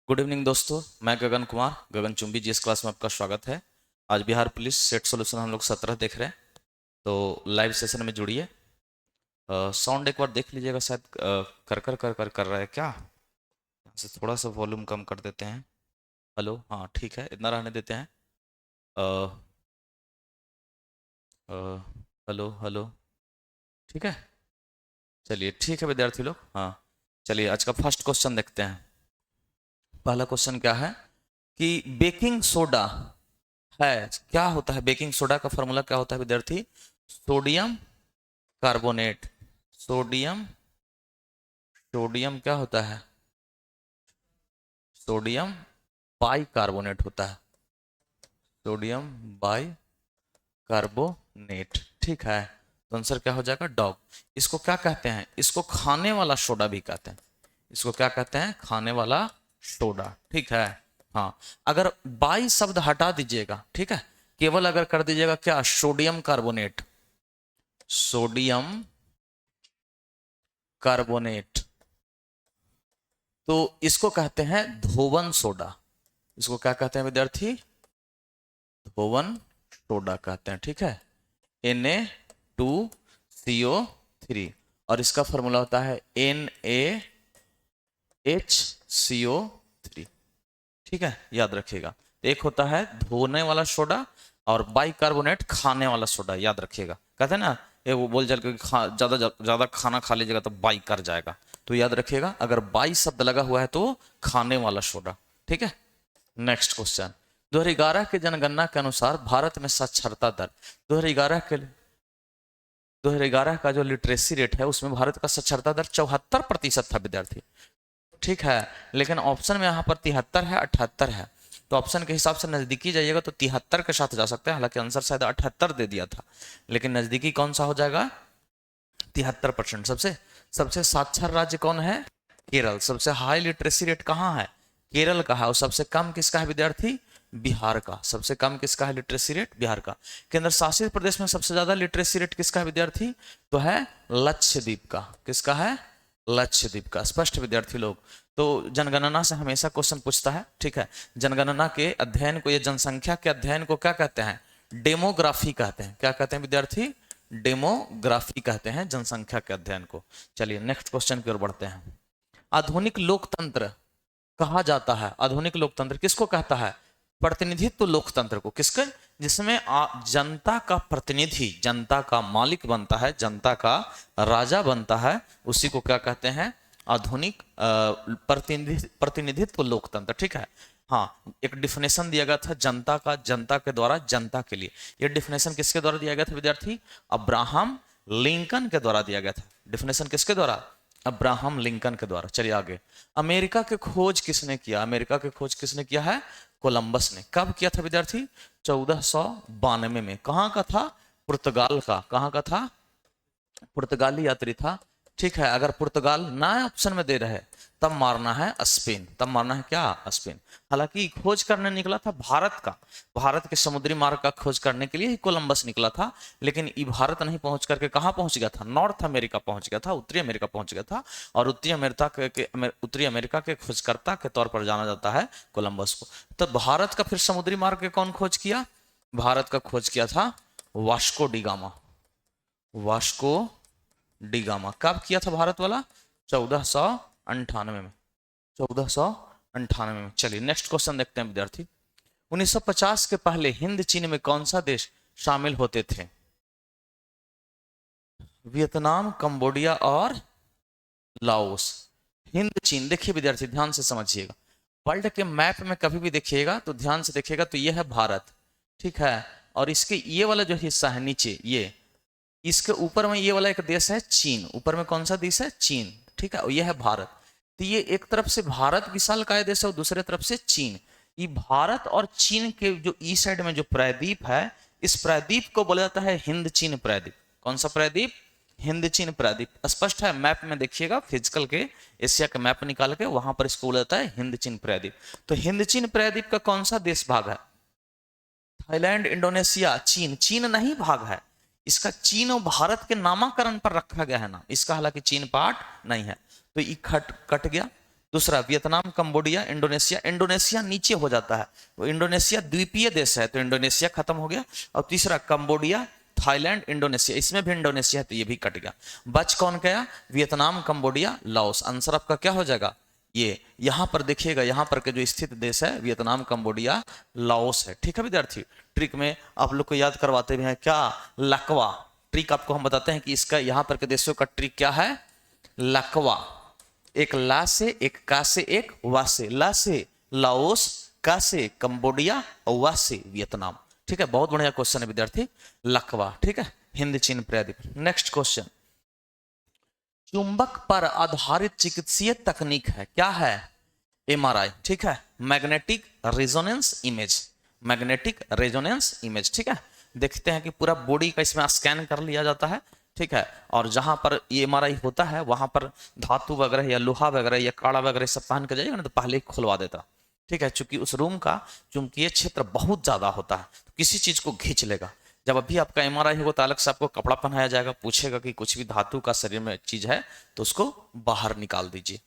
Good evening दोस्तों, मैं गगन कुमार गगन चुंबी जी। इस क्लास में आपका स्वागत है। आज बिहार पुलिस सेट सॉल्यूशन हम लोग 17 देख रहे हैं, तो लाइव सेशन में जुड़िए। साउंड एक बार देख लीजिएगा, शायद कर रहा है क्या। यहाँ से थोड़ा सा वॉल्यूम कम कर देते हैं। हेलो, हाँ ठीक है, इतना रहने देते हैं। अ, अ, हेलो हेलो, ठीक है। चलिए ठीक है विद्यार्थी लोग, हाँ चलिए आज का फर्स्ट क्वेश्चन देखते हैं। पहला क्वेश्चन क्या है कि बेकिंग सोडा है, क्या होता है बेकिंग सोडा का फॉर्मूला क्या होता है विद्यार्थी? Sodium carbonate. सोडियम सोडियम क्या होता है? सोडियम बाई कार्बोनेट होता है। सोडियम बाई कार्बोनेट, ठीक है। तो आंसर क्या हो जाएगा? डॉग। इसको क्या कहते हैं? इसको खाने वाला सोडा भी कहते हैं। इसको क्या कहते हैं? खाने वाला सोडा, ठीक है। हाँ, अगर बाई शब्द हटा दीजिएगा, ठीक है, केवल अगर कर दीजिएगा क्या, सोडियम कार्बोनेट। सोडियम कार्बोनेट, तो इसको कहते हैं धोवन सोडा। इसको क्या कहते हैं विद्यार्थी? धोवन सोडा कहते हैं, ठीक है। Na2CO3, और इसका फॉर्मूला होता है NaHCO3, ठीक है, याद रखिएगा। एक होता है धोने वाला सोडा और बाइकार्बोनेट खाने वाला सोडा, याद रखिएगा। कहते हैं ना, ये वो बोल चल के ज्यादा ज्यादा खाना खा लीजिएगा तो बाई कर जाएगा, तो याद रखिएगा अगर बाई शब्द लगा हुआ है तो खाने वाला सोडा, ठीक है। नेक्स्ट क्वेश्चन, 2011 के जनगणना के अनुसार भारत में साक्षरता दर 2011 का जो लिटरेसी रेट है उसमें भारत का साक्षरता दर 74% था विद्यार्थी, ठीक है। लेकिन ऑप्शन में यहाँ पर 73 है, 78 है, तो ऑप्शन के हिसाब से नजदीकी जाइएगा तो 73 के साथ जा सकते हैं। हालांकि आंसर शायद 78 दे दिया था, लेकिन नजदीकी कौन सा हो जाएगा? 73%। सबसे सबसे साक्षर राज्य कौन है? केरल। सबसे हाई लिटरेसी रेट कहाँ है? केरल का है। और सबसे कम किसका है विद्यार्थी? बिहार का। सबसे कम किसका है लिटरेसी रेट? बिहार का। केंद्र शासित प्रदेश में सबसे ज्यादा लिटरेसी रेट किसका है विद्यार्थी? तो है लक्षद्वीप का। किसका है? लक्षद्वीप का। स्पष्ट विद्यार्थी लोग? तो जनगणना से हमेशा क्वेश्चन पूछता है, ठीक है। जनगणना के अध्ययन को, ये जनसंख्या के अध्ययन को क्या कहते हैं? डेमोग्राफी कहते हैं। क्या कहते हैं विद्यार्थी? डेमोग्राफी कहते हैं जनसंख्या के अध्ययन को। चलिए नेक्स्ट क्वेश्चन की ओर बढ़ते हैं। आधुनिक लोकतंत्र कहा जाता है, आधुनिक लोकतंत्र किसको कहता है? प्रतिनिधित्व लोकतंत्र को। किसके? जिसमें जनता का प्रतिनिधि जनता का मालिक बनता है, जनता का राजा बनता है, उसी को क्या कहते हैं? आधुनिक प्रतिनिधित्व लोकतंत्र, ठीक है। हाँ, एक डिफिनेशन दिया गया था जनता का, जनता के द्वारा जनता के लिए। यह डिफिनेशन किसके द्वारा दिया गया था विद्यार्थी? अब्राहम लिंकन के द्वारा दिया गया था। डिफिनेशन किसके द्वारा? अब्राहम लिंकन के द्वारा। चलिए आगे। अमेरिका के खोज किसने किया? अमेरिका के खोज किसने किया है? कोलंबस ने। कब किया था विद्यार्थी? 1492 में। कहाँ का था? पुर्तगाल का। कहाँ का था? पुर्तगाली यात्री था, ठीक है। अगर पुर्तगाल ना ऑप्शन में दे रहे तब मारना है स्पेन। तब मारना है क्या? स्पेन। हालांकि खोज करने निकला था भारत का, भारत के समुद्री मार्ग का खोज करने के लिए ही कोलंबस निकला था, लेकिन ये भारत नहीं पहुंच करके कहाँ पहुंच गया था? नॉर्थ अमेरिका पहुंच गया था, उत्तरी अमेरिका पहुंच गया था। और उत्तरी अमेरिका के खोजकर्ता के तौर पर जाना जाता है कोलंबस को। तो भारत का फिर समुद्री मार्ग के कौन खोज किया? भारत का खोज किया था Vasco D gamma. Vasco D gamma. कब किया था भारत वाला? 1498 में। 1498 में। चलिए नेक्स्ट क्वेश्चन देखते हैं विद्यार्थी। 1950 के पहले हिंद चीन में कौन सा देश शामिल होते थे? वियतनाम, कंबोडिया और लाओस। हिंद चीन, देखिए विद्यार्थी ध्यान से समझिएगा। वर्ल्ड के मैप में कभी भी देखिएगा तो ध्यान से देखिएगा तो ये है भारत, ठीक है। और इसके ये वाला जो हिस्सा है नीचे, ये इसके ऊपर में ये वाला एक देश है चीन। ऊपर में कौन सा देश है? चीन, ठीक है। और ये है भारत। तो ये एक तरफ से भारत विशालकाय देश है और दूसरे तरफ से चीन। ये भारत और चीन के जो ई साइड में जो प्रायद्वीप है, इस प्रायद्वीप को बोला जाता है हिंद चीन प्रायद्वीप। कौन सा प्रायद्वीप? हिंद चीन प्रायद्वीप। स्पष्ट है? मैप में देखिएगा, फिजिकल के एशिया का मैप निकाल के वहां पर इसको बोला जाता है हिंद चीन प्रायद्वीप। तो हिंद चीन प्रायद्वीप का कौन सा देश भाग है? थाईलैंड, इंडोनेशिया, चीन। चीन नहीं भाग है इसका। चीन और भारत के नामकरण पर रखा गया है ना इसका, हालांकि चीन पार्ट नहीं है। तो ये कट गया। दूसरा वियतनाम, कंबोडिया, इंडोनेशिया। इंडोनेशिया नीचे हो जाता है, वो इंडोनेशिया द्वीपीय देश है तो इंडोनेशिया खत्म हो गया। और तीसरा कंबोडिया, थाईलैंड, इंडोनेशिया, इसमें भी इंडोनेशिया है तो ये भी कट गया। बच कौन गया? Vietnam, Cambodia, Laos. आंसर आपका क्या हो जाएगा? ये यहां पर देखिएगा, यहां पर के जो स्थित देश है वियतनाम, कंबोडिया, लाओस है। ठीक है विद्यार्थी, ट्रिक में आप लोग को याद करवाते भी हैं क्या? लकवा। ट्रिक आपको हम बताते हैं कि इसका यहां पर के देशों का ट्रिक क्या है? लकवा। एक ला से, एक का से, एक वा से। ला से लाओस, का से कंबोडिया और वा से वियतनाम। ठीक है, बहुत बढ़िया क्वेश्चन है विद्यार्थी, लकवा। ठीक है, हिंद चीन प्रायद्वीप। नेक्स्ट क्वेश्चन, चुंबक पर आधारित चिकित्सीय तकनीक है, क्या है? एमआरआई। ठीक है, magnetic resonance image. Magnetic resonance image. ठीक है, देखते हैं कि पूरा बॉडी का इसमें स्कैन कर लिया जाता है। ठीक है, और जहां पर ये एमआरआई होता है वहां पर धातु वगैरह या लोहा वगैरह या काड़ा वगैरह सब पहन के जाइएगा ना तो पहले ही खुलवा देता। ठीक है, चूंकि उस रूम का चुंबकीय क्षेत्र बहुत ज्यादा होता है तो किसी चीज को खींच लेगा। जब अभी आपका एमआरआई होगा तो अलग से आपको कपड़ा पहनाया जाएगा, पूछेगा कि कुछ भी धातु का शरीर में चीज है तो उसको बाहर निकाल दीजिए।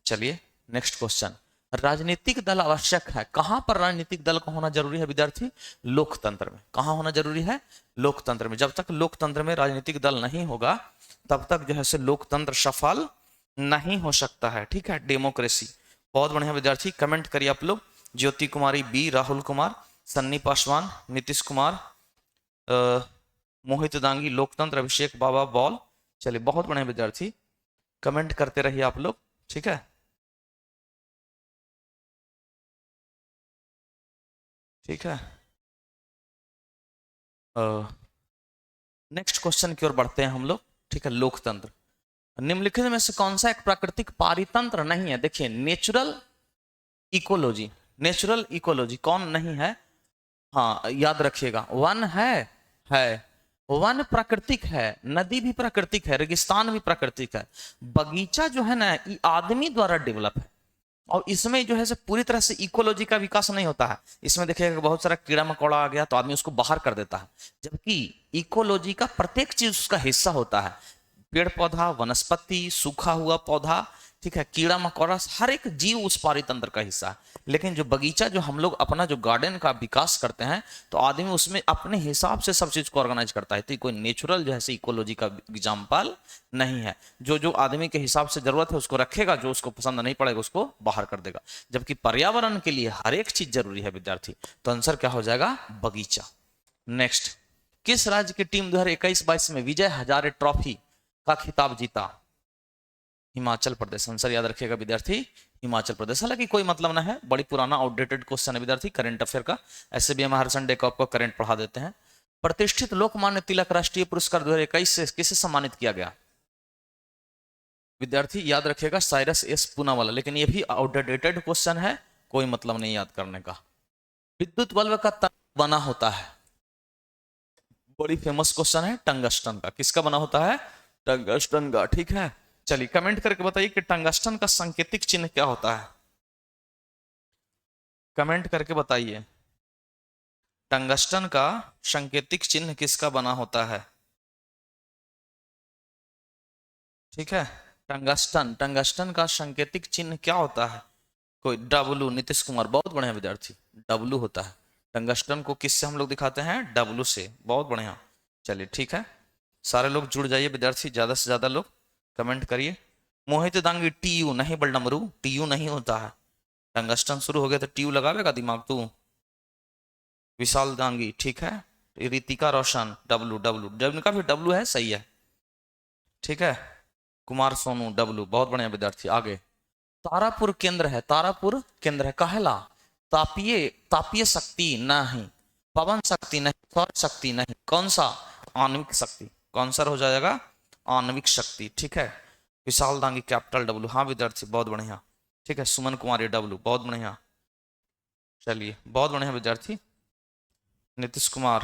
चलिए नेक्स्ट क्वेश्चन, राजनीतिक दल आवश्यक है, कहां पर राजनीतिक दल का होना जरूरी है विद्यार्थी? लोकतंत्र में। कहां होना जरूरी है? लोकतंत्र में। जब तक लोकतंत्र में राजनीतिक दल नहीं होगा तब तक जो है से लोकतंत्र सफल नहीं हो सकता है। ठीक है, डेमोक्रेसी। बहुत बढ़िया विद्यार्थी, कमेंट करिए आप लोग। ज्योति कुमारी बी, राहुल कुमार, सन्नी पासवान, नीतीश कुमार, मोहित दांगी लोकतंत्र, अभिषेक बाबा बॉल। चलिए बहुत बढ़िया विद्यार्थी, कमेंट करते रहिए आप लोग। ठीक है, ठीक है। नेक्स्ट क्वेश्चन की ओर बढ़ते हैं हम लोग। ठीक है, लोकतंत्र। निम्नलिखित में से कौन सा एक प्राकृतिक पारितंत्र नहीं है? देखिए, नेचुरल इकोलॉजी। नेचुरल इकोलॉजी कौन नहीं है? हाँ याद रखिएगा, वन है वन प्राकृतिक है, नदी भी प्राकृतिक है, रेगिस्तान भी प्राकृतिक है। बगीचा जो है ना ये आदमी द्वारा डेवलप है और इसमें जो है से पूरी तरह से इकोलॉजी का विकास नहीं होता है। इसमें देखिएगा बहुत सारा कीड़ा मकोड़ा आ गया तो आदमी उसको बाहर कर देता है, जबकि इकोलॉजी का प्रत्येक चीज उसका हिस्सा होता है। पेड़ पौधा, वनस्पति, सूखा हुआ पौधा, ठीक है, कीड़ा मकोड़ा, हर एक जीव उस पारितंत्र का हिस्सा है। लेकिन जो बगीचा जो हम लोग अपना जो गार्डन का विकास करते हैं तो आदमी उसमें अपने हिसाब से सब चीज को ऑर्गेनाइज करता है। तो कोई नेचुरल जो है इकोलॉजी का एग्जाम्पल नहीं है। जो जो आदमी के हिसाब से जरूरत है उसको रखेगा, जो उसको पसंद नहीं पड़ेगा उसको बाहर कर देगा। जबकि पर्यावरण के लिए हर एक चीज जरूरी है विद्यार्थी। तो आंसर क्या हो जाएगा? बगीचा। नेक्स्ट, किस राज्य की टीम 2021-22 में विजय हजारे ट्रॉफी का खिताब जीता? हिमाचल प्रदेश। आंसर याद रखिएगा विद्यार्थी, हिमाचल प्रदेश। हालांकि कोई मतलब ना है, बड़ी पुराना आउटडेटेड क्वेश्चन है विद्यार्थी, करंट अफेयर का। ऐसे भी हम हर संडे को आपको करंट पढ़ा देते हैं। प्रतिष्ठित लोकमान्य तिलक राष्ट्रीय पुरस्कार 2021 से किसे सम्मानित किया गया? विद्यार्थी याद रखिएगा, साइरस एस पूनावाला। लेकिन ये भी आउटडेटेड क्वेश्चन है, कोई मतलब नहीं याद करने का। विद्युत बल्ब का तंग बना होता है, बड़ी फेमस क्वेश्चन है, टंगस्टन का। किसका बना होता है? टंगस्टन का। ठीक है, चलिए कमेंट करके बताइए कि टंगस्टन का सांकेतिक चिन्ह क्या होता है? कमेंट करके बताइए, टंगस्टन का सांकेतिक चिन्ह किसका बना होता है? ठीक है, टंगस्टन, टंगस्टन का सांकेतिक चिन्ह क्या होता है? कोई डब्लू। नीतीश कुमार, बहुत बढ़िया विद्यार्थी, डब्लू होता है। टंगस्टन को किससे हम लोग दिखाते हैं? डब्लू से। बहुत बढ़िया। चलिए ठीक है, सारे लोग जुड़ जाइए विद्यार्थी, ज्यादा से ज्यादा लोग कमेंट करिए। मोहित दांगी, टीयू नहीं बलडमरू, टीयू नहीं होता है। टंगस्टन शुरू हो गया तो टीयू लगावेगा दिमाग तू। विशाल दांगी, ठीक है। रितिका रोशन, डब्लू, डब्लू डब्लू का भी डब्लू है, सही है। ठीक है, कुमार सोनू, डब्लू, बहुत बढ़िया विद्यार्थी। आगे, तारापुर केंद्र है, तारापुर केंद्र है, कहला तापीय, तापीय शक्ति नहीं, पवन शक्ति नहीं, सौर शक्ति नहीं, कौन सा? आणविक शक्ति। कौन सा हो जाएगा? आणविक शक्ति। ठीक है, विशाल दांगी कैपिटल डब्लू। हाँ विद्यार्थी बहुत बढ़िया। ठीक है, सुमन कुमारी, डब्लू, बहुत बढ़िया। चलिए बहुत बढ़िया विद्यार्थी। नीतीश कुमार,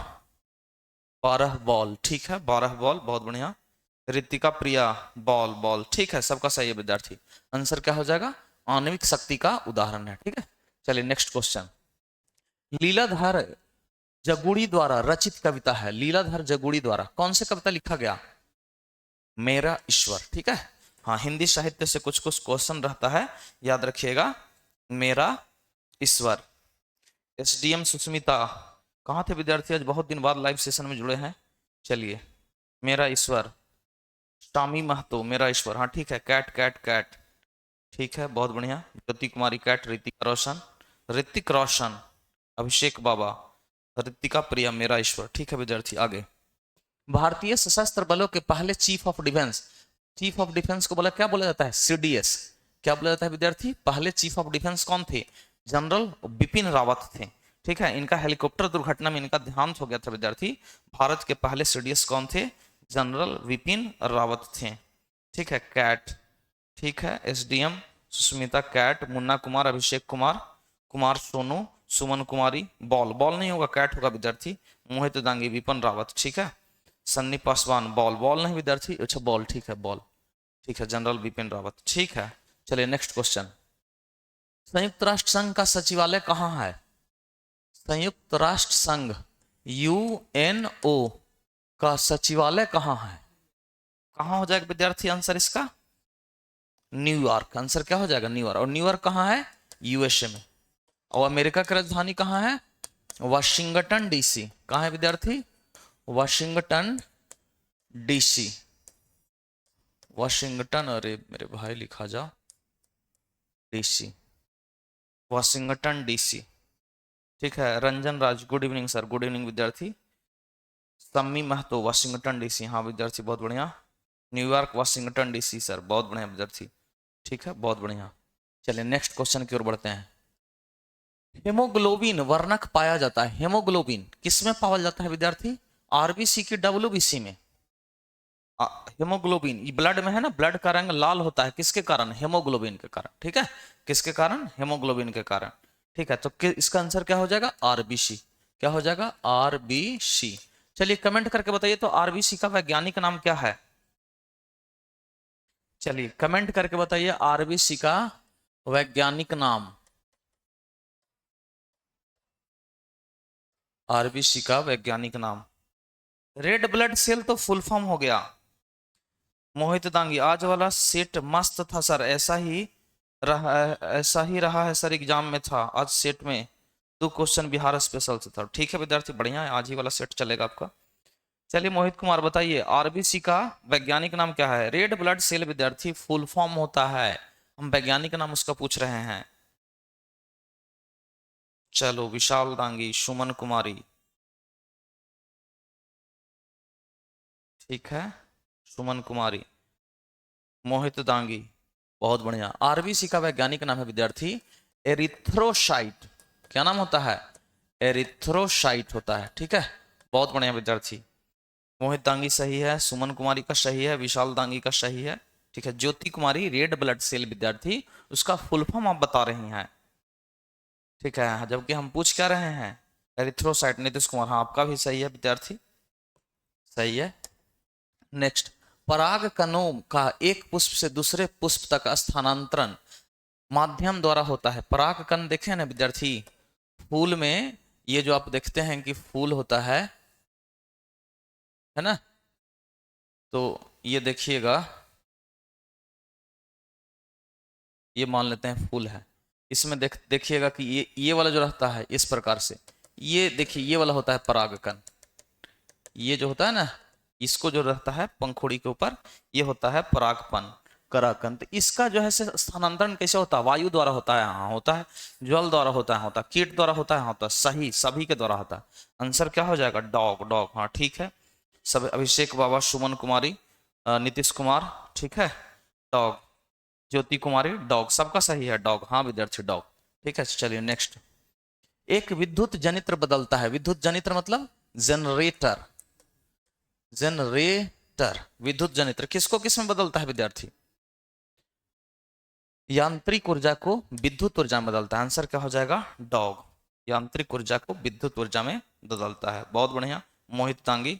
12 बॉल। ठीक है, 12 बॉल, बहुत बढ़िया। रितिका प्रिया, बॉल बॉल। ठीक है, सबका सही है विद्यार्थी। आंसर क्या हो जाएगा? आणविक शक्ति का उदाहरण है। ठीक है, चलिए नेक्स्ट क्वेश्चन, लीलाधर जगुड़ी द्वारा रचित कविता है, लीलाधर जगुड़ी द्वारा कौन सी कविता लिखा गया? मेरा ईश्वर। ठीक है, हाँ, हिंदी साहित्य से कुछ कुछ क्वेश्चन रहता है, याद रखिएगा। मेरा ईश्वर। एसडीएम सुष्मिता, कहाँ थे विद्यार्थी? आज बहुत दिन बाद लाइव सेशन में जुड़े हैं। चलिए, मेरा ईश्वर। शामी महतो, मेरा ईश्वर, हाँ ठीक है। कैट कैट कैट, ठीक है, बहुत बढ़िया। ज्योति कुमारी कैट। ऋतिक रोशन, अभिषेक बाबा, ऋतिका प्रिया, मेरा ईश्वर, ठीक है विद्यार्थी। आगे, भारतीय सशस्त्र बलों के पहले chief of defence. Chief of defence को बोला क्या बोला जाता है? सीडीएस। क्या बोला जाता है विद्यार्थी? पहले चीफ ऑफ डिफेंस कौन थे? जनरल बिपिन रावत थे, ठीक है। इनका हेलीकॉप्टर दुर्घटना में इनका देहांत हो गया था विद्यार्थी। भारत के पहले सीडीएस कौन थे? जनरल विपिन रावत थे, ठीक है। कैट, ठीक है। एसडीएम सुष्मिता कैट, मुन्ना कुमार, अभिषेक कुमार, कुमार सोनू, सुमन कुमारी। बॉल, बॉल नहीं होगा, कैट होगा विद्यार्थी। मोहित दांगी, विपिन रावत, ठीक है। सन्नी पासवान, बॉल, बॉल नहीं विद्यार्थी, अच्छा बॉल, ठीक है, बॉल, ठीक है। जनरल बिपिन रावत, ठीक है। चलिए नेक्स्ट क्वेश्चन। संयुक्त राष्ट्र संघ का सचिवालय कहाँ है? संयुक्त राष्ट्र संघ यूएनओ का सचिवालय कहाँ है? कहाँ हो जाएगा विद्यार्थी आंसर इसका? न्यूयॉर्क। आंसर क्या हो जाएगा? न्यूयॉर्क। और न्यूयॉर्क कहाँ है? यूएसए में। और अमेरिका की राजधानी कहाँ है? Washington DC. कहाँ है विद्यार्थी? Washington DC. वाशिंगटन, अरे मेरे भाई लिखा जा, डीसी, वाशिंगटन डीसी, ठीक है। Ranjan Raj, good evening sir. Good evening विद्यार्थी। सम्मी महतो, वाशिंगटन डीसी, हाँ विद्यार्थी बहुत बढ़िया। न्यूयॉर्क, वाशिंगटन डीसी सर, बहुत बढ़िया विद्यार्थी, ठीक है, बहुत बढ़िया। चलिए नेक्स्ट क्वेश्चन की ओर बढ़ते हैं। हेमोग्लोबिन वर्णक पाया जाता है। हेमोग्लोबिन किसमें पाया जाता है विद्यार्थी? आरबीसी की डब्ल्यूबीसी में। हेमोग्लोबिन ये ब्लड में है ना, ब्लड का रंग लाल होता है, किसके कारण? हेमोग्लोबिन के कारण, ठीक है। किसके कारण? हेमोग्लोबिन के कारण, ठीक है। तो इसका आंसर क्या हो जाएगा? आरबीसी। क्या हो जाएगा? आरबीसी। चलिए कमेंट करके बताइए तो आरबीसी का वैज्ञानिक नाम क्या है? चलिए कमेंट करके बताइए आरबीसी का वैज्ञानिक नाम। आरबीसी का वैज्ञानिक नाम। रेड ब्लड सेल तो फुल फॉर्म हो गया। मोहित दांगी, आज वाला सेट मस्त था सर, ऐसा ही रहा है सर, एग्जाम में था आज सेट में 2 क्वेश्चन बिहार स्पेशल से था, ठीक है विद्यार्थी, बढ़िया है, आज ही वाला सेट चलेगा आपका। चलिए मोहित कुमार बताइए आरबीसी का वैज्ञानिक नाम क्या है? रेड ब्लड सेल विद्यार्थी फुल फॉर्म होता है, हम वैज्ञानिक नाम उसका पूछ रहे हैं। चलो विशाल दांगी, सुमन कुमारी, ठीक है, सुमन कुमारी, मोहित दांगी, बहुत बढ़िया। आरबीसी का वैज्ञानिक नाम है विद्यार्थी एरिथ्रोसाइट। क्या नाम होता है? एरिथ्रोसाइट होता है, ठीक है, बहुत बढ़िया विद्यार्थी। मोहित दांगी सही है, सुमन कुमारी का सही है, विशाल दांगी का सही है, ठीक है। ज्योति कुमारी रेड ब्लड सेल विद्यार्थी, उसका फुल फॉर्म आप बता रही हैं, ठीक है, जबकि हम पूछ क्या रहे हैं? एरिथ्रोसाइट। नीतीश कुमार, हाँ आपका भी सही है विद्यार्थी, सही है। नेक्स्ट, पराग कणों का एक पुष्प से दूसरे पुष्प तक स्थानांतरण माध्यम द्वारा होता है। पराग कण देखे ना विद्यार्थी, फूल में ये जो आप देखते हैं कि फूल होता है ना, तो ये देखिएगा, ये मान लेते हैं फूल है, इसमें देखिएगा कि ये वाला जो रहता है इस प्रकार से, ये देखिए ये वाला होता है परागकण, ये जो होता है ना, इसको जो रहता है पंखुड़ी के ऊपर, ये होता है परागपन कराकन। तो इसका जो है स्थानांतरण कैसे होता है? वायु द्वारा होता है, हाँ होता है। जल द्वारा होता है, कीट द्वारा होता है, होता है। सही, सभी के द्वारा होता है। आंसर क्या हो जाएगा? डॉग, डॉग, हाँ ठीक है। सब अभिषेक बाबा, सुमन कुमारी, नीतीश कुमार, ठीक है, डॉग। ज्योति कुमारी, डॉग, सबका सही है, डॉग, हाँ विद्यार्थी डॉग, ठीक है। चलिए नेक्स्ट, एक विद्युत जनित्र बदलता है। विद्युत जनित्र मतलब जनरेटर, जनरेटर, विद्युत जनित्र किसको किस में बदलता है विद्यार्थी? यांत्रिक ऊर्जा को विद्युत ऊर्जा में बदलता है। आंसर क्या हो जाएगा? डॉग। यांत्रिक ऊर्जा को विद्युत ऊर्जा में बदलता है, बहुत बढ़िया। मोहित तांगी,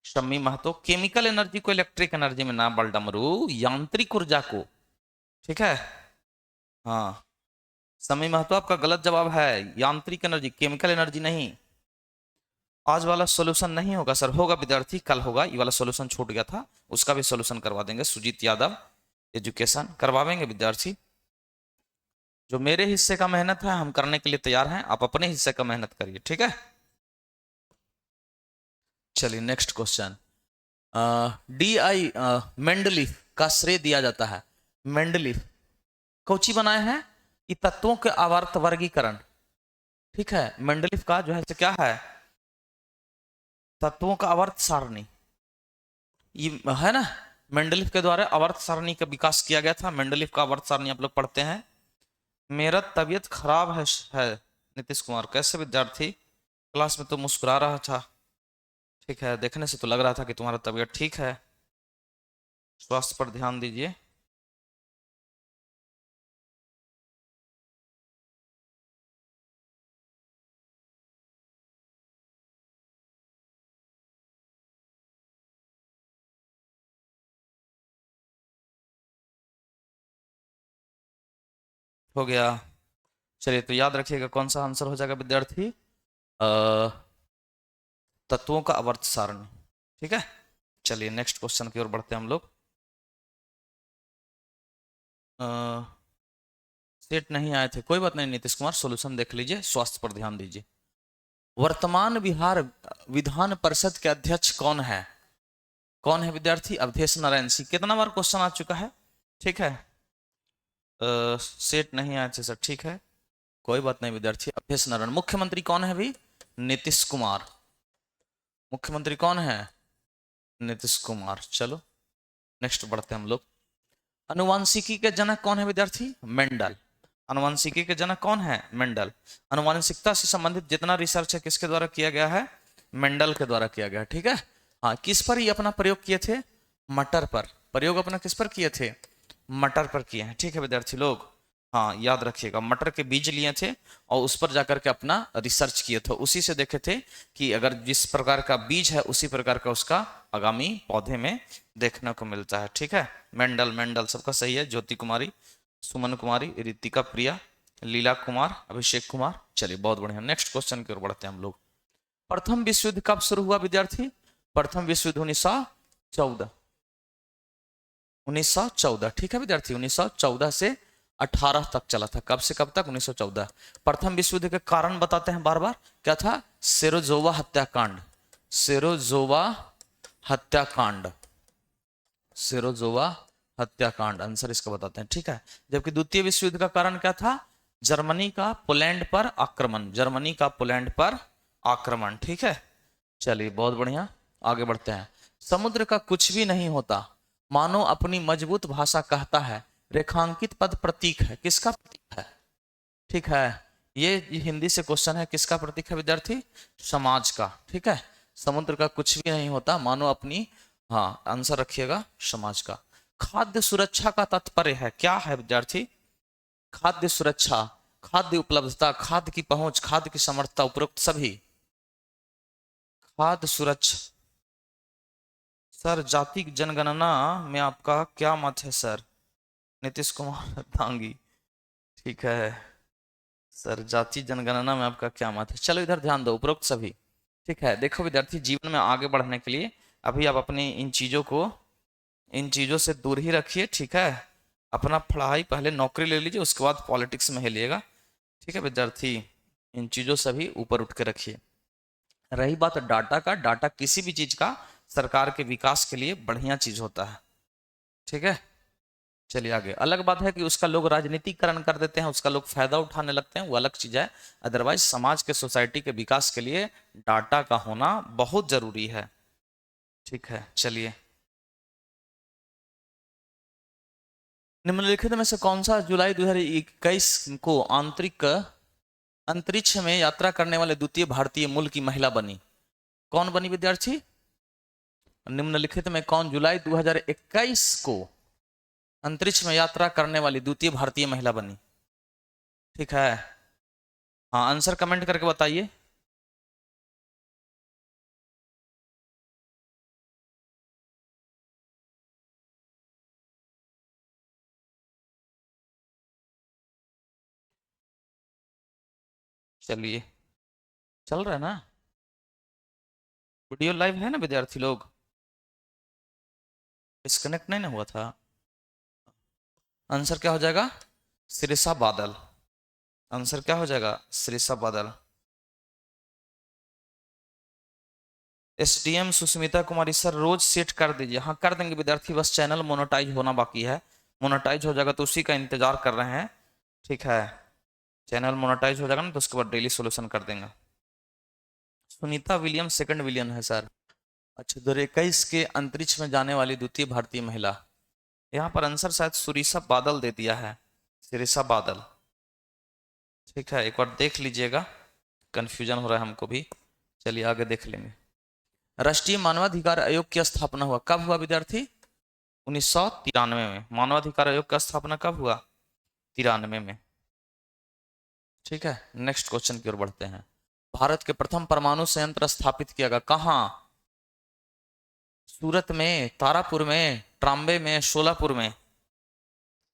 शम्मी महतो, केमिकल एनर्जी को इलेक्ट्रिक एनर्जी में ना बल डमरू, यांत्रिक ऊर्जा को, ठीक है, हाँ। शम्मी महतो आपका गलत जवाब है, यांत्रिक एनर्जी, केमिकल एनर्जी नहीं। आज वाला सॉल्यूशन नहीं होगा सर, होगा विद्यार्थी, कल होगा, ये वाला सॉल्यूशन छूट गया था, उसका भी सॉल्यूशन करवा देंगे। सुजीत यादव, एजुकेशन करवावेंगे विद्यार्थी। जो मेरे हिस्से का मेहनत है हम करने के लिए तैयार हैं, आप अपने हिस्से का मेहनत करिए, ठीक है। चलिए next question. D I Mendeleev का श्रेय दिया जाता है। मेंडलीफ कौची बनाए हैं कि तत्वों के आवर्त वर्गीकरण, ठीक है। मेंडलीफ का जो है क्या है, तत्वों का आवर्त सारणी, ये है ना। मेंडलीफ के द्वारा आवर्त सारणी का विकास किया गया था। मेंडलीफ का आवर्त सारणी आप लोग पढ़ते हैं। मेरा तबीयत खराब है नीतीश कुमार, कैसे विद्यार्थी, क्लास में तो मुस्कुरा रहा था, ठीक है, देखने से तो लग रहा था कि तुम्हारा तबीयत ठीक है, स्वास्थ्य पर ध्यान दीजिए। हो गया। चलिए तो याद रखिएगा कौन सा आंसर हो जाएगा विद्यार्थी, तत्वों का आवर्त सारणी, ठीक है। चलिए नेक्स्ट क्वेश्चन की ओर बढ़ते हैं हम लोग। सेट नहीं आए थे, कोई बात नहीं नीतीश कुमार, सॉल्यूशन देख लीजिए, स्वास्थ्य पर ध्यान दीजिए। वर्तमान बिहार विधान परिषद के अध्यक्ष कौन है? कौन है विद्यार्थी? अवधेश नारायण सिंह। कितना बार क्वेश्चन आ चुका है, ठीक है। सेट नहीं आए थे सर, ठीक है, कोई बात नहीं विद्यार्थी। अवधेश नारायण। मुख्यमंत्री कौन है अभी? नीतीश कुमार। मुख्यमंत्री कौन है? नीतीश कुमार। चलो नेक्स्ट बढ़ते हैं हम लोग। अनुवांशिकी के जनक कौन है विद्यार्थी? मेंडल। अनुवांशिकी के जनक कौन है? मेंडल। अनुवांशिकता से संबंधित जितना रिसर्च है किसके द्वारा किया गया है? मेंडल के द्वारा किया गया, ठीक है। हाँ, किस पर ये अपना प्रयोग किए थे? मटर पर। प्रयोग अपना किस पर किए थे? मटर पर किए हैं, ठीक है विद्यार्थी लोग। हाँ याद रखिएगा, मटर के बीज लिए थे और उस पर जाकर के अपना रिसर्च किए थे, उसी से देखे थे कि अगर जिस प्रकार का बीज है उसी प्रकार का उसका आगामी पौधे में देखने को मिलता है, ठीक है। मेंडल, मेंडल सबका सही है। ज्योति कुमारी, सुमन कुमारी, रितिका प्रिया, लीला कुमार, अभिषेक कुमार। चलिए बहुत बढ़िया, नेक्स्ट क्वेश्चन की ओर बढ़ते हैं हम लोग। प्रथम विश्व युद्ध कब शुरू हुआ विद्यार्थी? प्रथम विश्व युद्ध 1914। 1914, ठीक है विद्यार्थी, 1914 से 18 तक चला था। कब से कब तक? 1914। प्रथम विश्व युद्ध के कारण बताते हैं बार बार, क्या था? सेरोजोवा हत्याकांड। सेरोजोवा हत्याकांड। सेरोजोवा हत्याकांड आंसर इसका बताते हैं, ठीक है। जबकि द्वितीय विश्व युद्ध का कारण क्या था? जर्मनी का पोलैंड पर आक्रमण। जर्मनी का पोलैंड पर आक्रमण, ठीक है। चलिए बहुत बढ़िया, आगे बढ़ते हैं। समुद्र का कुछ भी नहीं होता, मानो अपनी मजबूत भाषा कहता है। रेखांकित पद प्रतीक है, किसका प्रतीक है? ठीक है, ये हिंदी से क्वेश्चन है, किसका प्रतीक है विद्यार्थी? समाज का, ठीक है। समुद्र का कुछ भी नहीं होता, मानो अपनी, हाँ आंसर रखिएगा समाज का। खाद्य सुरक्षा का तात्पर्य है, क्या है विद्यार्थी? खाद्य सुरक्षा, खाद्य उपलब्धता, खाद्य की पहुंच, खाद्य की समर्थता, उपरोक्त सभी। खाद्य सुरक्षा। सर जाति जनगणना में आपका क्या मत है सर? नीतीश कुमार दांगी, ठीक है सर, जाति जनगणना में आपका क्या मत है? चलो इधर ध्यान दो, उपरोक्त सभी, ठीक है। देखो विद्यार्थी, जीवन में आगे बढ़ने के लिए अभी आप अपनी इन चीजों से दूर ही रखिए, ठीक है। अपना पढ़ाई, पहले नौकरी ले लीजिए, उसके बाद पॉलिटिक्स में हिलिएगा, ठीक है विद्यार्थी। इन चीजों से भी ऊपर उठ के रखिए। रही बात डाटा का, डाटा किसी भी चीज का सरकार के विकास के लिए बढ़िया चीज होता है, ठीक है। चलिए आगे। अलग बात है कि उसका लोग राजनीतिकरण कर देते हैं, उसका लोग फायदा उठाने लगते हैं, वो अलग चीज है। अदरवाइज समाज के, सोसाइटी के विकास के लिए डाटा का होना बहुत जरूरी है, ठीक है। चलिए, निम्नलिखित में से कौन सा जुलाई 2021 को आंतरिक अंतरिक्ष में यात्रा करने वाले द्वितीय भारतीय मूल की महिला बनी? कौन बनी विद्यार्थी? निम्नलिखित में कौन जुलाई 2021 को अंतरिक्ष में यात्रा करने वाली द्वितीय भारतीय महिला बनी? ठीक है, हाँ आंसर कमेंट करके बताइए। चलिए, चल रहा है ना वीडियो, लाइव है ना विद्यार्थी लोग? डिस्कनेक्ट नहीं ना हुआ था? आंसर क्या हो जाएगा? सिरिसा बादल। आंसर क्या हो जाएगा? सिरिसा बादल। एसडीएम सुष्मिता कुमारी सर रोज सेट कर दीजिए। हाँ कर देंगे विद्यार्थी, बस चैनल मोनेटाइज होना बाकी है। मोनेटाइज हो जाएगा तो उसी का इंतजार कर रहे हैं। ठीक है, चैनल मोनेटाइज हो जाएगा ना तो उसके बाद डेली सोल्यूशन कर देंगे। सुनीता विलियम्स सेकंड विलियम है सर। अच्छा 2021 के अंतरिक्ष में जाने वाली द्वितीय भारतीय महिला, यहाँ पर आंसर शायद सुरीसा बादल दे दिया है, सिरिसा बादल। ठीक है, एक बार देख लीजिएगा, कंफ्यूजन हो रहा है हमको भी। चलिए आगे देख लेंगे। राष्ट्रीय मानवाधिकार आयोग की स्थापना हुआ कब हुआ विद्यार्थी? 1993 में। मानवाधिकार आयोग का स्थापना कब हुआ? 93 में। ठीक है, नेक्स्ट क्वेश्चन की ओर बढ़ते हैं। भारत के प्रथम परमाणु संयंत्र स्थापित किया गया कहाँ? सूरत में, तारापुर में, ट्राम्बे में, शोलापुर में?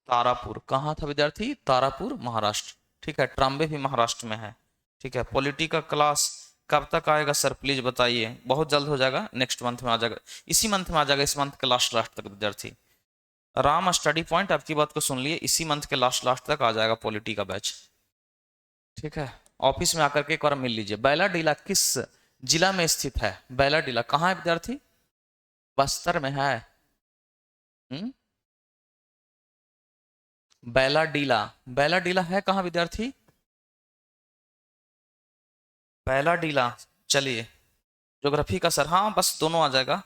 तारापुर। कहाँ था विद्यार्थी? तारापुर महाराष्ट्र। ठीक है, ट्राम्बे भी महाराष्ट्र में है। ठीक है, पॉलिटी का क्लास कब तक आएगा सर प्लीज बताइए? बहुत जल्द हो जाएगा, नेक्स्ट मंथ में आ जाएगा, इसी मंथ में आ जाएगा, इस मंथ के लास्ट तक विद्यार्थी। राम स्टडी पॉइंट आपकी बात को सुन लिए, इसी मंथ के लास्ट तक आ जाएगा पॉलिटी का बैच। ठीक है, ऑफिस में आकर के एक बार मिल लीजिए। बैलाडीला किस जिला में स्थित है? बैलाडीला कहाँ है विद्यार्थी? बस्तर में है। बैलाडीला, बैलाडीला है कहाँ विद्यार्थी? बैलाडीला। चलिए ज्योग्राफी का सर, हाँ बस दोनों आ जाएगा।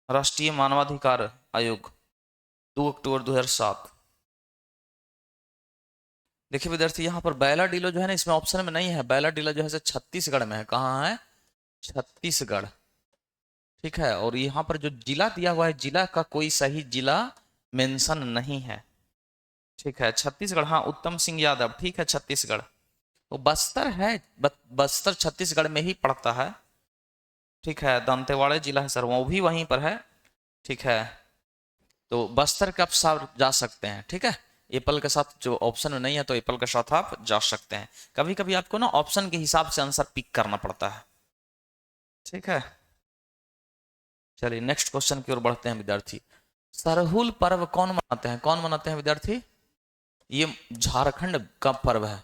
राष्ट्रीय मानवाधिकार आयोग 2 अक्टूबर 2007। देखिए विद्यार्थी, यहाँ पर बैलाडीला जो है ना, इसमें ऑप्शन में नहीं है। बैलाडीला जो है छत्तीसगढ़ में है। कहाँ है? छत्तीसगढ़। ठीक है, और यहाँ पर जो जिला दिया हुआ है, जिला का कोई सही जिला मेंशन नहीं है। ठीक है, छत्तीसगढ़, हाँ उत्तम सिंह यादव। ठीक है, छत्तीसगढ़। वो बस्तर है, बस्तर छत्तीसगढ़ में ही पड़ता है। ठीक है, दंतेवाड़ा जिला है सर, वो भी वहीं पर है। ठीक है, तो बस्तर के आप साथ जा सकते हैं। ठीक है, एप्पल के साथ जो ऑप्शन में नहीं है तो एप्पल के साथ आप जा सकते हैं। कभी कभी आपको ना ऑप्शन के हिसाब से आंसर पिक करना पड़ता है। ठीक है, चलिए नेक्स्ट क्वेश्चन की ओर बढ़ते हैं विद्यार्थी। सरहुल पर्व कौन मनाते हैं? कौन मनाते हैं विद्यार्थी? ये झारखंड का पर्व है,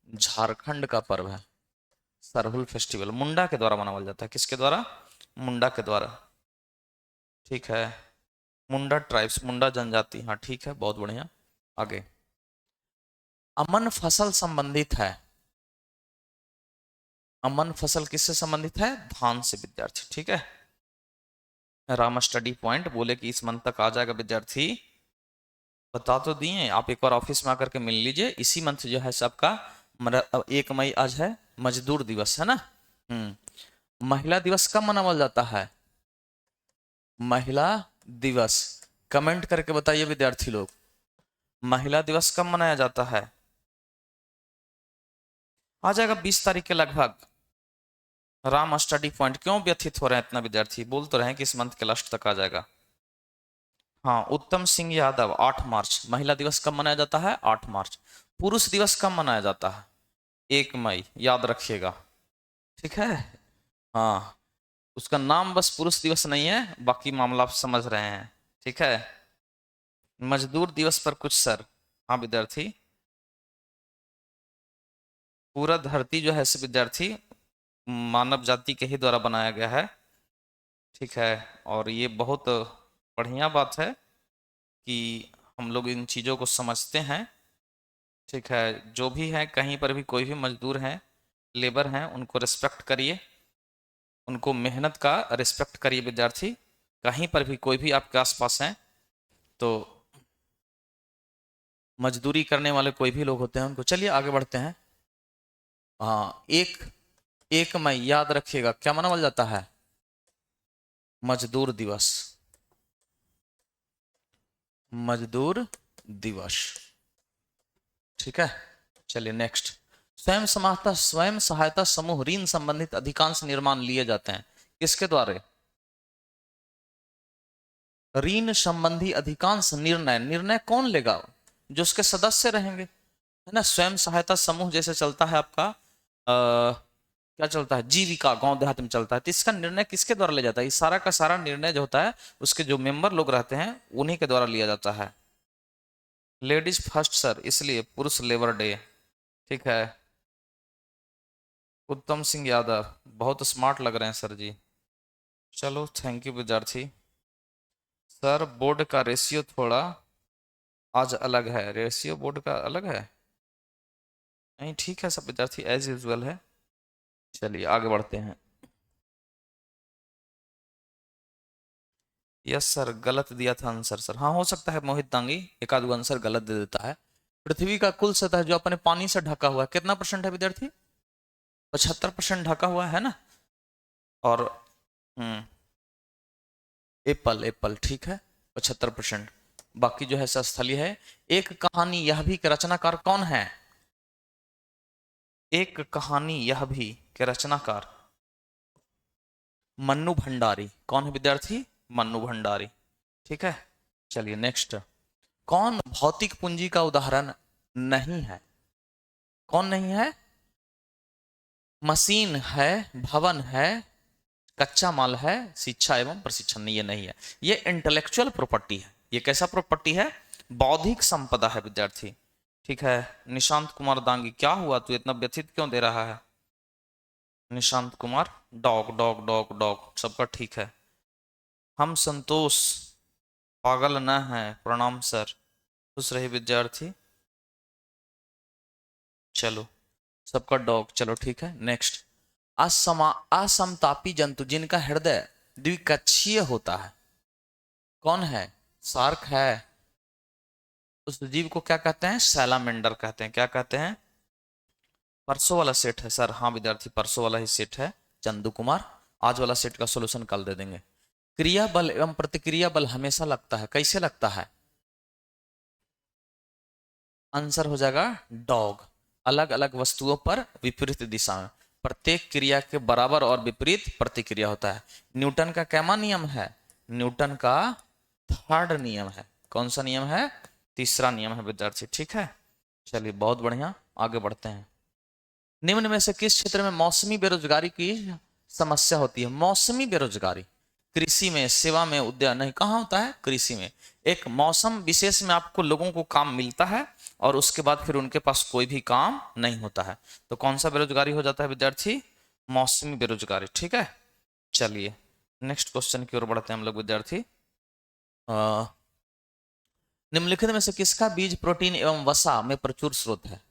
झारखंड का पर्व है। सरहुल फेस्टिवल मुंडा के द्वारा मनाया जाता है। किसके द्वारा? मुंडा के द्वारा। ठीक है, मुंडा ट्राइब्स, मुंडा जनजाति। हाँ ठीक है, बहुत बढ़िया। आगे, अमन फसल संबंधित है। अमन फसल किससे संबंधित है? धान से विद्यार्थी। ठीक है, रामा स्टडी पॉइंट बोले कि इस मंथ तक आ जाएगा विद्यार्थी, बता तो दिए। आप एक बार ऑफिस में आकर के मिल लीजिए। इसी मंथ जो है सबका 1 मई आज है मजदूर दिवस है ना। महिला दिवस कब मनाया जाता है? महिला दिवस कमेंट करके बताइए विद्यार्थी लोग, महिला दिवस कब मनाया जाता है? आ जाएगा 20 तारीख के लगभग। राम स्टडी पॉइंट क्यों व्यथित हो रहे हैं इतना विद्यार्थी? बोल तो रहे हैं कि इस मंथ के लास्ट तक आ जाएगा। हाँ उत्तम सिंह यादव 8 मार्च। महिला दिवस कब मनाया जाता है? 8 मार्च। पुरुष दिवस कब मनाया जाता है? 1 मई, याद रखिएगा। ठीक है, हाँ उसका नाम बस पुरुष दिवस नहीं है, बाकी मामला आप समझ रहे हैं। ठीक है, मजदूर दिवस पर कुछ सर। हाँ विद्यार्थी, पूरा धरती जो है विद्यार्थी मानव जाति के ही द्वारा बनाया गया है। ठीक है, और ये बहुत बढ़िया बात है कि हम लोग इन चीज़ों को समझते हैं। ठीक है, जो भी है, कहीं पर भी कोई भी मजदूर हैं, लेबर हैं, उनको रिस्पेक्ट करिए, उनको मेहनत का रिस्पेक्ट करिए विद्यार्थी। कहीं पर भी कोई भी आपके आसपास हैं तो मजदूरी करने वाले कोई भी लोग होते हैं उनको। चलिए आगे बढ़ते हैं। हाँ, 1 मई याद रखिएगा, क्या मनाया जाता है? मजदूर दिवस। मजदूर दिवस। ठीक है, चलिए नेक्स्ट। स्वयं सहायता समूह ऋण संबंधित अधिकांश निर्माण लिए जाते हैं किसके द्वारा? ऋण संबंधी अधिकांश निर्णय, निर्णय कौन लेगा? जो उसके सदस्य रहेंगे, है ना। स्वयं सहायता समूह जैसे चलता है आपका क्या चलता है, जीविका गांव देहात में चलता है। तो इसका निर्णय किसके द्वारा लिया जाता है, ये सारा का सारा निर्णय जो होता है उसके जो मेंबर लोग रहते हैं उन्हीं के द्वारा लिया जाता है। लेडीज फर्स्ट सर, इसलिए पुरुष लेबर डे। ठीक है, उत्तम सिंह यादव बहुत स्मार्ट लग रहे हैं सर जी। चलो थैंक यू विद्यार्थी। सर बोर्ड का रेशियो थोड़ा आज अलग है, रेशियो बोर्ड का अलग है। नहीं ठीक है सब विद्यार्थी, एज यूजुअल है। चलिए आगे बढ़ते हैं। यस सर, गलत दिया था आंसर सर। हाँ हो सकता है मोहित तांगी एक आध आंसर गलत दे देता है। पृथ्वी का कुल सतह जो अपने पानी से ढका हुआ है कितना परसेंट है विद्यार्थी, 75% ढका हुआ है ना। और एप्पल एप्पल ठीक है 75%। बाकी जो है स्थलीय है। एक कहानी यह भी के रचनाकार कौन है, एक कहानी यह भी के रचनाकार मन्नू भंडारी। कौन है विद्यार्थी, मन्नू भंडारी। ठीक है, चलिए नेक्स्ट। कौन भौतिक पूंजी का उदाहरण नहीं है, कौन नहीं है, मशीन है, भवन है, कच्चा माल है, शिक्षा एवं प्रशिक्षण नहीं, ये नहीं है। ये इंटेलेक्चुअल प्रॉपर्टी है। ये कैसा प्रॉपर्टी है, बौद्धिक संपदा है विद्यार्थी। ठीक है, निशांत कुमार दांगी क्या हुआ, तू इतना व्यथित क्यों दे रहा है। Nishant Kumar dog dog dog dog सबका ठीक है। हम संतोष पागल न है, प्रणाम सर, खुश रहे विद्यार्थी। चलो सबका डॉग, चलो ठीक है नेक्स्ट। असमतापी जंतु जिनका हृदय द्विकक्षीय होता है कौन है, शार्क है। उस जीव को क्या कहते हैं, सैलामेंडर कहते हैं। क्या कहते हैं, परसों वाला सेट है सर। हाँ विद्यार्थी परसों वाला ही सेट है चंदू कुमार। आज वाला सेट का सॉल्यूशन कल दे देंगे। क्रिया बल एवं प्रतिक्रिया बल हमेशा लगता है, कैसे लगता है, आंसर हो जाएगा डॉग। अलग अलग वस्तुओं पर विपरीत दिशा में प्रत्येक क्रिया के बराबर और विपरीत प्रतिक्रिया होता है। न्यूटन का कैमा नियम है, न्यूटन का थर्ड नियम है। कौन सा नियम है, तीसरा नियम है विद्यार्थी। ठीक है, चलिए बहुत बढ़िया आगे बढ़ते हैं। निम्न में से किस क्षेत्र में मौसमी बेरोजगारी की समस्या होती है, मौसमी बेरोजगारी, कृषि में, सेवा में, उद्यान नहीं, कहाँ होता है, कृषि में। एक मौसम विशेष में आपको लोगों को काम मिलता है और उसके बाद फिर उनके पास कोई भी काम नहीं होता है, तो कौन सा बेरोजगारी हो जाता है विद्यार्थी, मौसमी बेरोजगारी। ठीक है, चलिए नेक्स्ट क्वेश्चन की ओर बढ़ते हैं हम लोग विद्यार्थी। निम्नलिखित में से किसका बीज प्रोटीन एवं वसा में प्रचुर स्रोत है।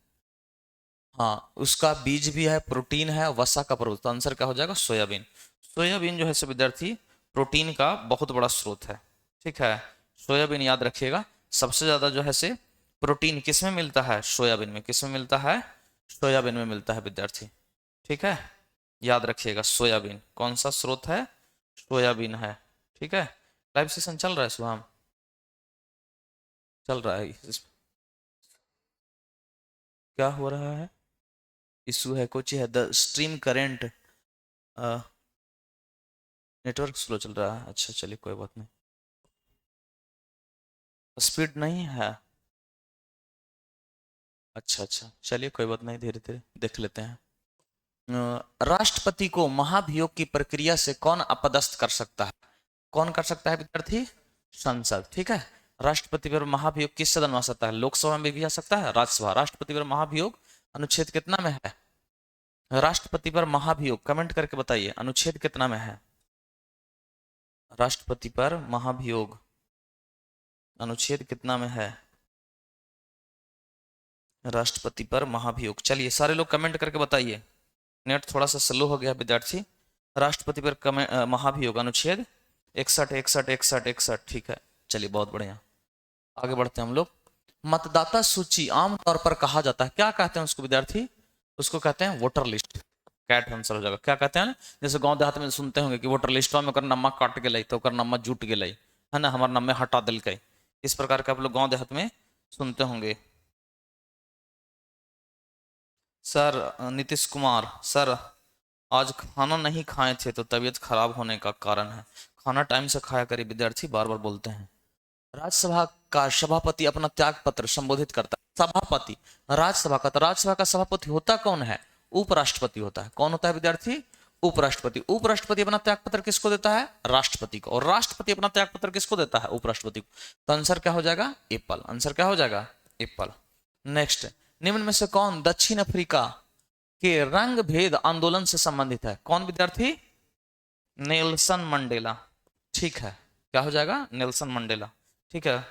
हाँ उसका बीज भी है, प्रोटीन है, वसा का प्रोटीन, तो आंसर क्या हो जाएगा, सोयाबीन। सोयाबीन जो है सब विद्यार्थी प्रोटीन का बहुत बड़ा स्रोत है। ठीक है, सोयाबीन याद रखिएगा। सबसे ज्यादा जो है से प्रोटीन किस में मिलता है, सोयाबीन में। किस में मिलता है, सोयाबीन में मिलता है विद्यार्थी। ठीक है, याद रखिएगा सोयाबीन कौन सा स्रोत है, सोयाबीन है। ठीक है, लाइव सेशन चल रहा है सुबह, चल रहा है, क्या हो रहा है, इशू है कुछ है, the stream current, network slow चल रहा है। अच्छा चलिए कोई बात नहीं, स्पीड नहीं है। अच्छा अच्छा चलिए कोई बात नहीं, धीरे धीरे देख लेते हैं। राष्ट्रपति को महाभियोग की प्रक्रिया से कौन अपदस्थ कर सकता है, कौन कर सकता है विद्यार्थी, संसद। ठीक है, राष्ट्रपति पर महाभियोग किस सदन में आ सकता है, लोकसभा में भी आ सकता है, राज्यसभा। राष्ट्रपति पर महाभियोग अनुच्छेद कितना में है, राष्ट्रपति पर महाभियोग कमेंट करके बताइए अनुच्छेद कितना में है, राष्ट्रपति पर महाभियोग अनुच्छेद कितना में है, राष्ट्रपति पर महाभियोग। चलिए सारे लोग कमेंट करके बताइए, नेट थोड़ा सा स्लो हो गया विद्यार्थी। राष्ट्रपति पर महाभियोग अनुच्छेद 61 61 61 61। ठीक है, चलिए बहुत बढ़िया आगे बढ़ते हैं हम लोग। मतदाता सूची आमतौर पर कहा जाता है, क्या कहते हैं उसको विद्यार्थी, उसको कहते हैं वोटर लिस्ट। कैट आंसर हो जाएगा। क्या कहते हैं, जैसे गांव देहात में सुनते होंगे कि वोटर लिस्ट में ओकर नम्मा काट के लाई तो ओकर नम्मा जुट के लाई, है ना, हमारा नम्मे हटा दिल के, इस प्रकार के आप लोग गांव देहात में सुनते होंगे। सर नीतीश कुमार सर, आज खाना नहीं खाए थे तो तबीयत खराब होने का कारण है, खाना टाइम से खाया करिए विद्यार्थी, बार बार बोलते हैं। राज्यसभा का सभापति अपना त्याग पत्र संबोधित करता है, सभापति राज्यसभा का, तो राज्यसभा का सभापति होता कौन है, उपराष्ट्रपति होता है। कौन होता है विद्यार्थी? उपराष्ट्रपति। उपराष्ट्रपति अपना त्यागपत्र किसको देता है? राष्ट्रपति को। और राष्ट्रपति अपना त्यागपत्र किसको देता है? उपराष्ट्रपति को। तो आंसर क्या हो जाएगा? एप्पल। आंसर क्या हो जाएगा? एप्पल। नेक्स्ट, निम्न में से कौन दक्षिण अफ्रीका के रंग भेद आंदोलन से संबंधित है? कौन विद्यार्थी? Nelson Mandela. ठीक है, क्या हो जाएगा? Nelson Mandela. ठीक है,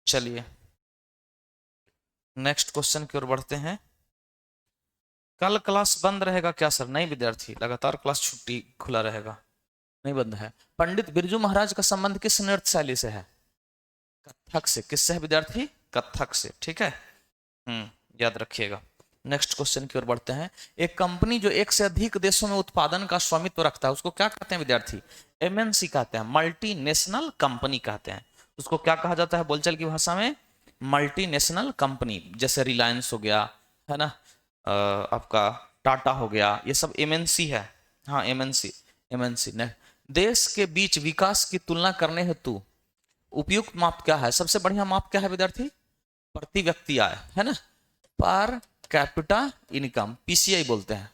चलिए नेक्स्ट क्वेश्चन की ओर बढ़ते हैं। कल क्लास बंद रहेगा क्या सर? नहीं विद्यार्थी, लगातार क्लास छुट्टी खुला रहेगा, नहीं बंद है। पंडित बिरजू महाराज का संबंध किस नृत्य शैली से है? कथक से। किससे है विद्यार्थी? कथक से। ठीक है, याद रखिएगा। नेक्स्ट क्वेश्चन की ओर बढ़ते हैं। एक कंपनी जो एक से अधिक देशों में उत्पादन का स्वामित्व रखता है उसको क्या कहते हैं विद्यार्थी? एमएनसी कहते हैं, मल्टीनेशनल कंपनी कहते हैं। उसको क्या कहा जाता है बोलचाल की भाषा में? Multinational company. जैसे रिलायंस हो गया, है ना, आपका टाटा हो गया, ये सब एमएनसी है। हाँ, एमएनसी। एमएनसी ने देश के बीच विकास की तुलना करने हेतु उपयुक्त माप क्या है? सबसे बढ़िया माप क्या है विद्यार्थी? प्रति व्यक्ति आय, है ना, पर कैपिटा इनकम, पीसीआई बोलते हैं,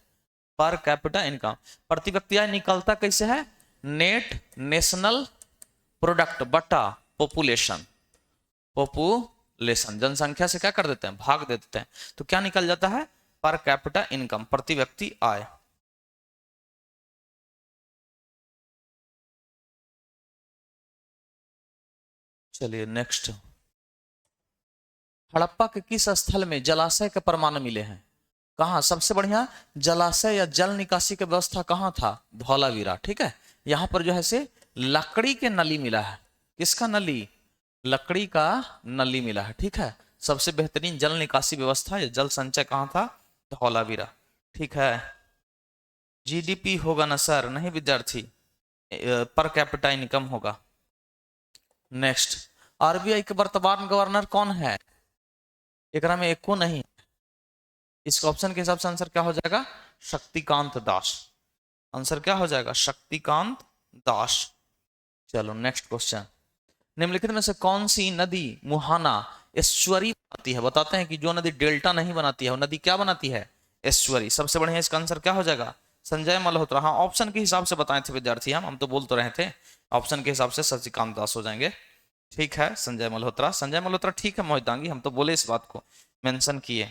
पर कैपिटा इनकम। प्रति व्यक्ति आय निकलता कैसे है? नेट नेशनल प्रोडक्ट बटा पॉपुलेशन। पॉपुलेशन, जनसंख्या से क्या कर देते हैं? भाग दे देते हैं। तो क्या निकल जाता है? पर कैपिटा इनकम, प्रति व्यक्ति आय। चलिए नेक्स्ट, हड़प्पा के किस स्थल में जलाशय के प्रमाण मिले हैं? कहा सबसे बढ़िया जलाशय या जल निकासी की व्यवस्था कहाँ था? धौलावीरा। ठीक है, यहां पर जो है से लकड़ी के नली मिला है। किसका नली? लकड़ी का नली मिला है। ठीक है, सबसे बेहतरीन जल निकासी व्यवस्था या जल संचय कहाँ था? धौलावीरा। ठीक है, जीडीपी होगा ना सर? नहीं विद्यार्थी, पर कैपिटा इनकम होगा। नेक्स्ट, आरबीआई के वर्तमान गवर्नर कौन है? एक में एको नहीं। इसका ऑप्शन के हिसाब से आंसर क्या हो जाएगा? शक्तिकांत दास। आंसर क्या हो जाएगा? शक्तिकांत दास। चलो नेक्स्ट क्वेश्चन, निम्नलिखित में से कौन सी नदी मुहाना एस्चुअरी बनाती है? बताते हैं कि जो नदी डेल्टा नहीं बनाती है वो नदी क्या बनाती है? एस्चुअरी। सबसे बढ़िया इसका आंसर क्या हो जाएगा? संजय मल्होत्रा। हाँ, ऑप्शन के हिसाब से बताए थे विद्यार्थी, हम तो बोल तो रहे थे। ऑप्शन के हिसाब से शशिकांत दास हो जाएंगे। ठीक है, संजय मल्होत्रा। संजय मल्होत्रा ठीक है मोहित दांगी, हम तो बोले इस बात को, मेंशन किए।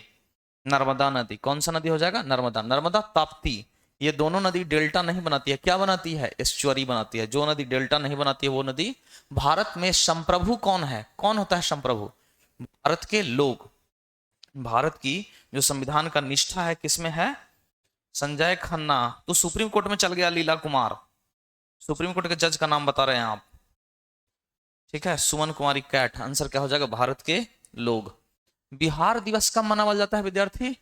नर्मदा नदी, कौन सा नदी हो जाएगा? नर्मदा। नर्मदा ताप्ती, ये दोनों नदी डेल्टा नहीं बनाती है, क्या बनाती है? एस्चुअरी बनाती है। जो नदी डेल्टा नहीं बनाती है वो नदी। भारत में संप्रभु कौन है? कौन होता है संप्रभु? भारत के लोग। भारत की जो संविधान का निष्ठा है किसमें है? संजय खन्ना। तो सुप्रीम कोर्ट में चल गया लीला कुमार, सुप्रीम कोर्ट के जज का नाम बता रहे हैं आप। ठीक है, सुमन कुमारी कैट। आंसर क्या हो जाएगा? भारत के लोग। बिहार दिवस कब मनाया जाता है विद्यार्थी?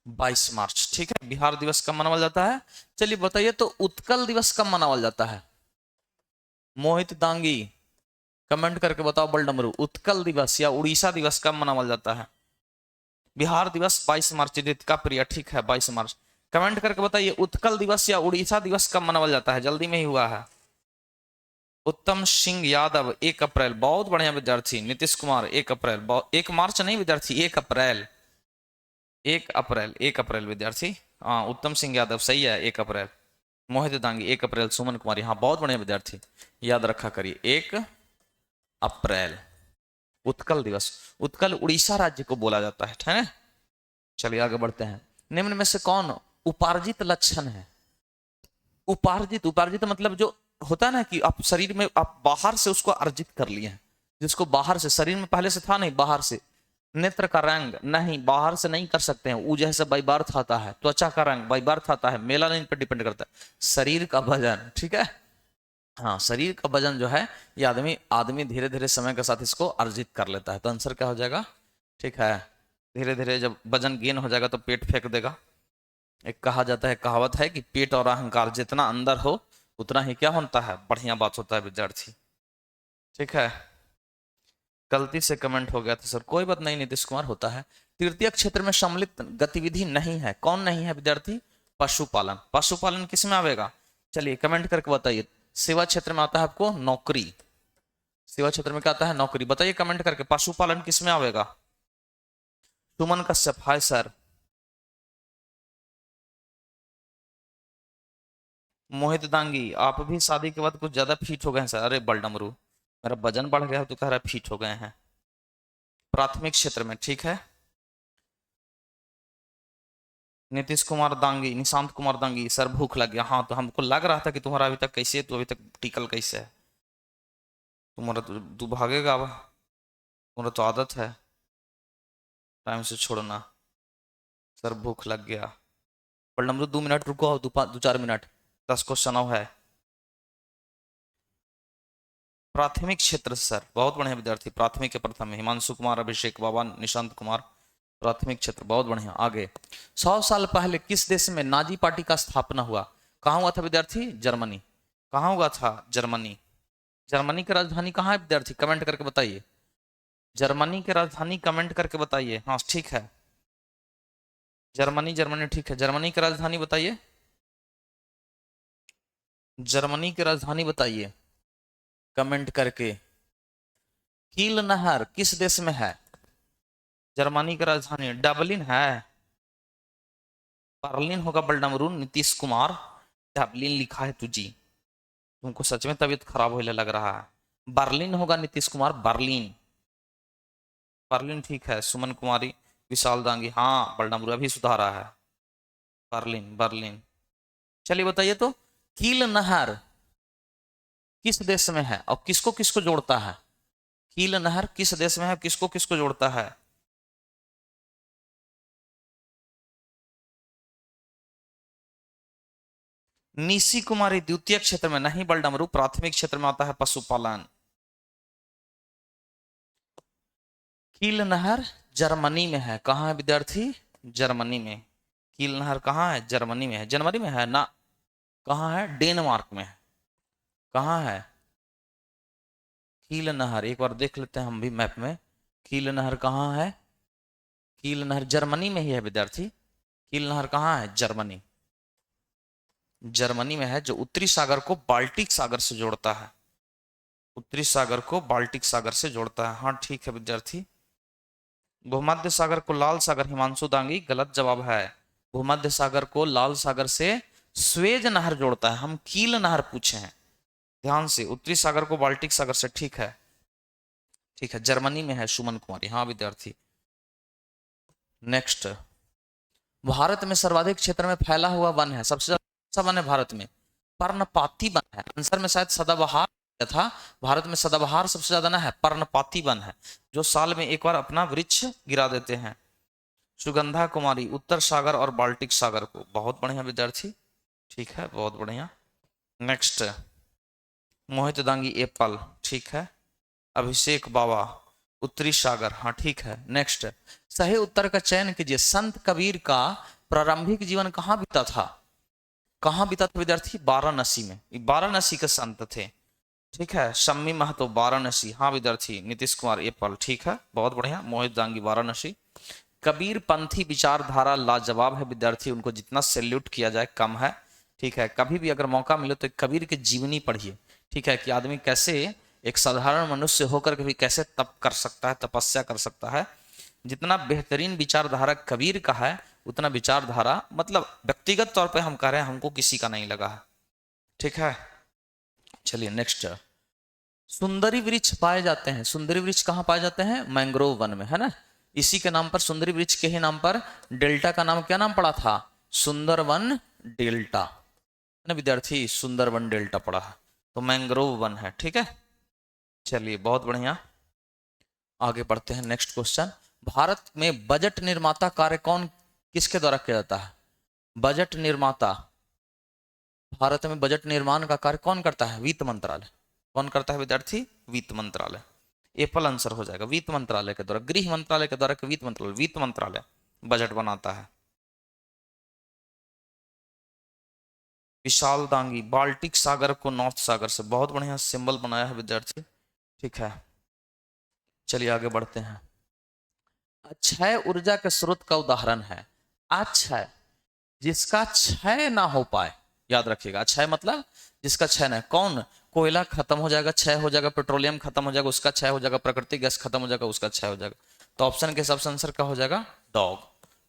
22 मार्च। ठीक है, बिहार दिवस कब मनाया जाता है? चलिए बताइए तो उत्कल दिवस कब मनाया जाता है? मोहित दांगी कमेंट करके बताओ बल डमरू, उत्कल दिवस या उड़ीसा दिवस कब मनाया जाता है? बिहार दिवस 22 मार्च। का प्रिय, ठीक है 22 मार्च। कमेंट करके बताइए उत्कल दिवस या उड़ीसा दिवस कब मनाया जाता है? जल्दी में ही हुआ है। उत्तम सिंह यादव 1 अप्रैल, बहुत बढ़िया विद्यार्थी। नीतीश कुमार 1 अप्रैल, 1 मार्च नहीं विद्यार्थी, 1 अप्रैल। 1 अप्रैल, 1 अप्रैल विद्यार्थी। हाँ, उत्तम सिंह यादव सही है, 1 अप्रैल। मोहित दांगी 1 अप्रैल। सुमन कुमारी, हाँ बहुत बढ़िया विद्यार्थी, याद रखा करिए 1 अप्रैल। उत्कल दिवस, उत्कल उड़ीसा राज्य को बोला जाता है ना। चलिए आगे बढ़ते हैं। निम्न में से कौन उपार्जित लक्षण है? उपार्जित, उपार्जित मतलब जो होता है ना कि आप शरीर में आप बाहर से उसको अर्जित कर लिए हैं, जिसको बाहर से, शरीर में पहले से था नहीं, बाहर से। नेत्र का रंग नहीं, बाहर से नहीं कर सकते हैं, वो जैसे बाई बर्थ आता है। त्वचा का रंग बाई बर्थ आता है, मेलानिन पर डिपेंड करता है। शरीर का वजन, ठीक है, हाँ शरीर का वजन जो है ये आदमी धीरे धीरे समय के साथ इसको अर्जित कर लेता है। तो आंसर क्या हो जाएगा? ठीक है, धीरे धीरे जब वजन गेन हो जाएगा तो पेट फेंक देगा। एक कहा जाता है, कहावत है कि पेट और अहंकार जितना अंदर हो उतना ही क्या होता है? बढ़िया बात होता है विद्यार्थी। ठीक है, गलती से कमेंट हो गया था सर, कोई बात नहीं, नीतीश कुमार होता है। तृतीय क्षेत्र में सम्मिलित गतिविधि नहीं है, कौन नहीं है विद्यार्थी? पशुपालन। पशुपालन किस में आवेगा? चलिए कमेंट करके बताइए। सेवा क्षेत्र में आता है आपको नौकरी, सेवा क्षेत्र में क्या आता है? नौकरी। बताइए कमेंट करके, पशुपालन किस में आवेगा? सुमन कश्यप, हाय सर। मोहित दांगी, आप भी शादी के बाद कुछ ज्यादा फिट हो गए हैं सर। अरे बलडमरू, मेरा वजन बढ़ गया है तो कह रहा है फिट हो गए हैं। प्राथमिक क्षेत्र में, ठीक है। नीतीश कुमार दांगी, निशांत कुमार दांगी, सर भूख लग गया। हाँ, तो हमको लग रहा था कि तुम्हारा अभी तक कैसे है, तो अभी तक टिकल कैसे है तुम्हारा, तो तू भागेगा अब, तुम्हारा तो आदत है टाइम से छोड़ना। सर भूख लग गया। बलडमरू 2 मिनट रुको, दो 4 मिनट, 10 क्वेश्चन और है। प्राथमिक क्षेत्र सर, बहुत बढ़िया विद्यार्थी। प्राथमिक के प्रथम में हिमांशु कुमार, अभिषेक बाबा, निशांत कुमार। प्राथमिक क्षेत्र, बहुत बढ़िया। आगे, 100 साल पहले किस देश में नाजी पार्टी का स्थापना हुआ? कहाँ हुआ था विद्यार्थी? जर्मनी। कहाँ हुआ था? जर्मनी। जर्मनी की राजधानी कहाँ है विद्यार्थी? कमेंट करके बताइए। जर्मनी की राजधानी कमेंट करके बताइए। हाँ ठीक है, जर्मनी, जर्मनी ठीक है। जर्मनी की राजधानी बताइए, जर्मनी की राजधानी बताइए कमेंट करके। कील नहर किस देश में है? जर्मनी की राजधानी डबलिन है। बर्लिन होगा बलडमरू, नीतीश कुमार। डबलिन लिखा है तुझी, तुमको सच में तबीयत खराब होने लग रहा है। बर्लिन होगा नीतीश कुमार, बर्लिन। बर्लिन ठीक है। सुमन कुमारी, विशाल दांगी, हाँ बलडमरू अभी सुधारा है। Berlin, Berlin. चलिए बताइए तो, कील नहर किस देश में है और किसको किसको जोड़ता है? कील नहर किस देश में है, किसको किसको जोड़ता है? निशी कुमारी द्वितीय क्षेत्र में नहीं बलडमरू, प्राथमिक क्षेत्र में आता है पशुपालन। कील नहर जर्मनी में है। कहाँ है विद्यार्थी? जर्मनी में। कील नहर कहाँ है? जर्मनी में है। जनवरी में है ना? कहाँ है? डेनमार्क में है। कहाँ है कील नहर? एक बार देख लेते हैं हम भी मैप में। कील नहर कहाँ है? कील नहर जर्मनी में ही है विद्यार्थी। कील नहर कहाँ है? जर्मनी। जर्मनी में है, जो उत्तरी सागर को बाल्टिक सागर से जोड़ता है। उत्तरी सागर को बाल्टिक सागर से जोड़ता है। हाँ ठीक है विद्यार्थी। भूमध्य सागर को लाल सागर, हिमांशु दांगी गलत जवाब है। भूमध्य सागर को लाल सागर से स्वेज नहर जोड़ता है। हम कील नहर पूछे हैं, ध्यान से। उत्तरी सागर को बाल्टिक सागर से, ठीक है। ठीक है, जर्मनी में है सुमन कुमारी। हाँ विद्यार्थी। नेक्स्ट, भारत में सर्वाधिक क्षेत्र में फैला हुआ वन है, सबसे ज्यादा वन है भारत में? पर्णपाती वन है। आंसर में शायद सदाबहार था। भारत में सदाबहार सबसे ज्यादा ना है, पर्णपाती वन है, जो साल में एक बार अपना वृक्ष गिरा देते हैं। सुगंधा कुमारी, उत्तर सागर और बाल्टिक सागर को, बहुत बढ़िया विद्यार्थी। ठीक है, बहुत बढ़िया। नेक्स्ट, मोहित दांगी एप्पल, ठीक है। अभिषेक बाबा, उत्तरी सागर, हाँ ठीक है। नेक्स्ट, सही उत्तर का चयन कीजिए। संत कबीर का प्रारंभिक जीवन कहाँ बीता था? कहाँ बीता था विद्यार्थी? वाराणसी में। वाराणसी के संत थे, ठीक है। शम्मी महतो, वाराणसी, हाँ विद्यार्थी। नीतीश कुमार एप्पल, ठीक है, बहुत बढ़िया। मोहित दांगी, वाराणसी। कबीर पंथी विचारधारा लाजवाब है विद्यार्थी, उनको जितना सैल्यूट किया जाए कम है, ठीक है। कभी भी अगर मौका मिले तो कबीर की जीवनी पढ़िए, ठीक है, कि आदमी कैसे एक साधारण मनुष्य होकर के भी कैसे तप कर सकता है, तपस्या कर सकता है। जितना बेहतरीन विचारधारा कबीर का है, उतना विचारधारा मतलब व्यक्तिगत तौर पे हम कह रहे हैं, हमको किसी का नहीं लगा है, ठीक है। चलिए नेक्स्ट, सुंदरी वृक्ष पाए जाते हैं। सुंदरी वृक्ष कहाँ पाए जाते हैं? मैंग्रोव वन में, है ना। इसी के नाम पर, सुंदरी वृक्ष के ही नाम पर डेल्टा का नाम क्या नाम पड़ा था? सुंदरवन डेल्टा, है ना विद्यार्थी। सुंदरवन डेल्टा पड़ा है, तो मैंग्रोव वन है, ठीक है। चलिए बहुत बढ़िया, आगे बढ़ते हैं। नेक्स्ट क्वेश्चन, भारत में बजट निर्माता कार्य कौन किसके द्वारा किया जाता है? बजट निर्माता, भारत में बजट निर्माण का कार्य कौन करता है? वित्त मंत्रालय। कौन करता है विद्यार्थी? वित्त मंत्रालय। एप्पल आंसर हो जाएगा, वित्त मंत्रालय के द्वारा, गृह मंत्रालय के द्वारा कि वित्त मंत्रालय? वित्त मंत्रालय बजट बनाता है। विशाल दांगी, बाल्टिक सागर को नॉर्थ सागर से, बहुत बढ़िया सिंबल बनाया है विद्यार्थी, ठीक है। चलिए आगे बढ़ते हैं। अक्षय ऊर्जा के स्रोत का उदाहरण है। अक्षय, जिसका क्षय ना हो पाए, याद रखिएगा। अक्षय मतलब जिसका क्षय ना, कौन? कोयला खत्म हो जाएगा, क्षय हो जाएगा। पेट्रोलियम खत्म हो जाएगा, उसका क्षय हो जाएगा। प्राकृतिक गैस खत्म हो जाएगा, उसका क्षय हो जाएगा। तो ऑप्शन के हिसाब से आंसर क्या हो जाएगा? डॉग।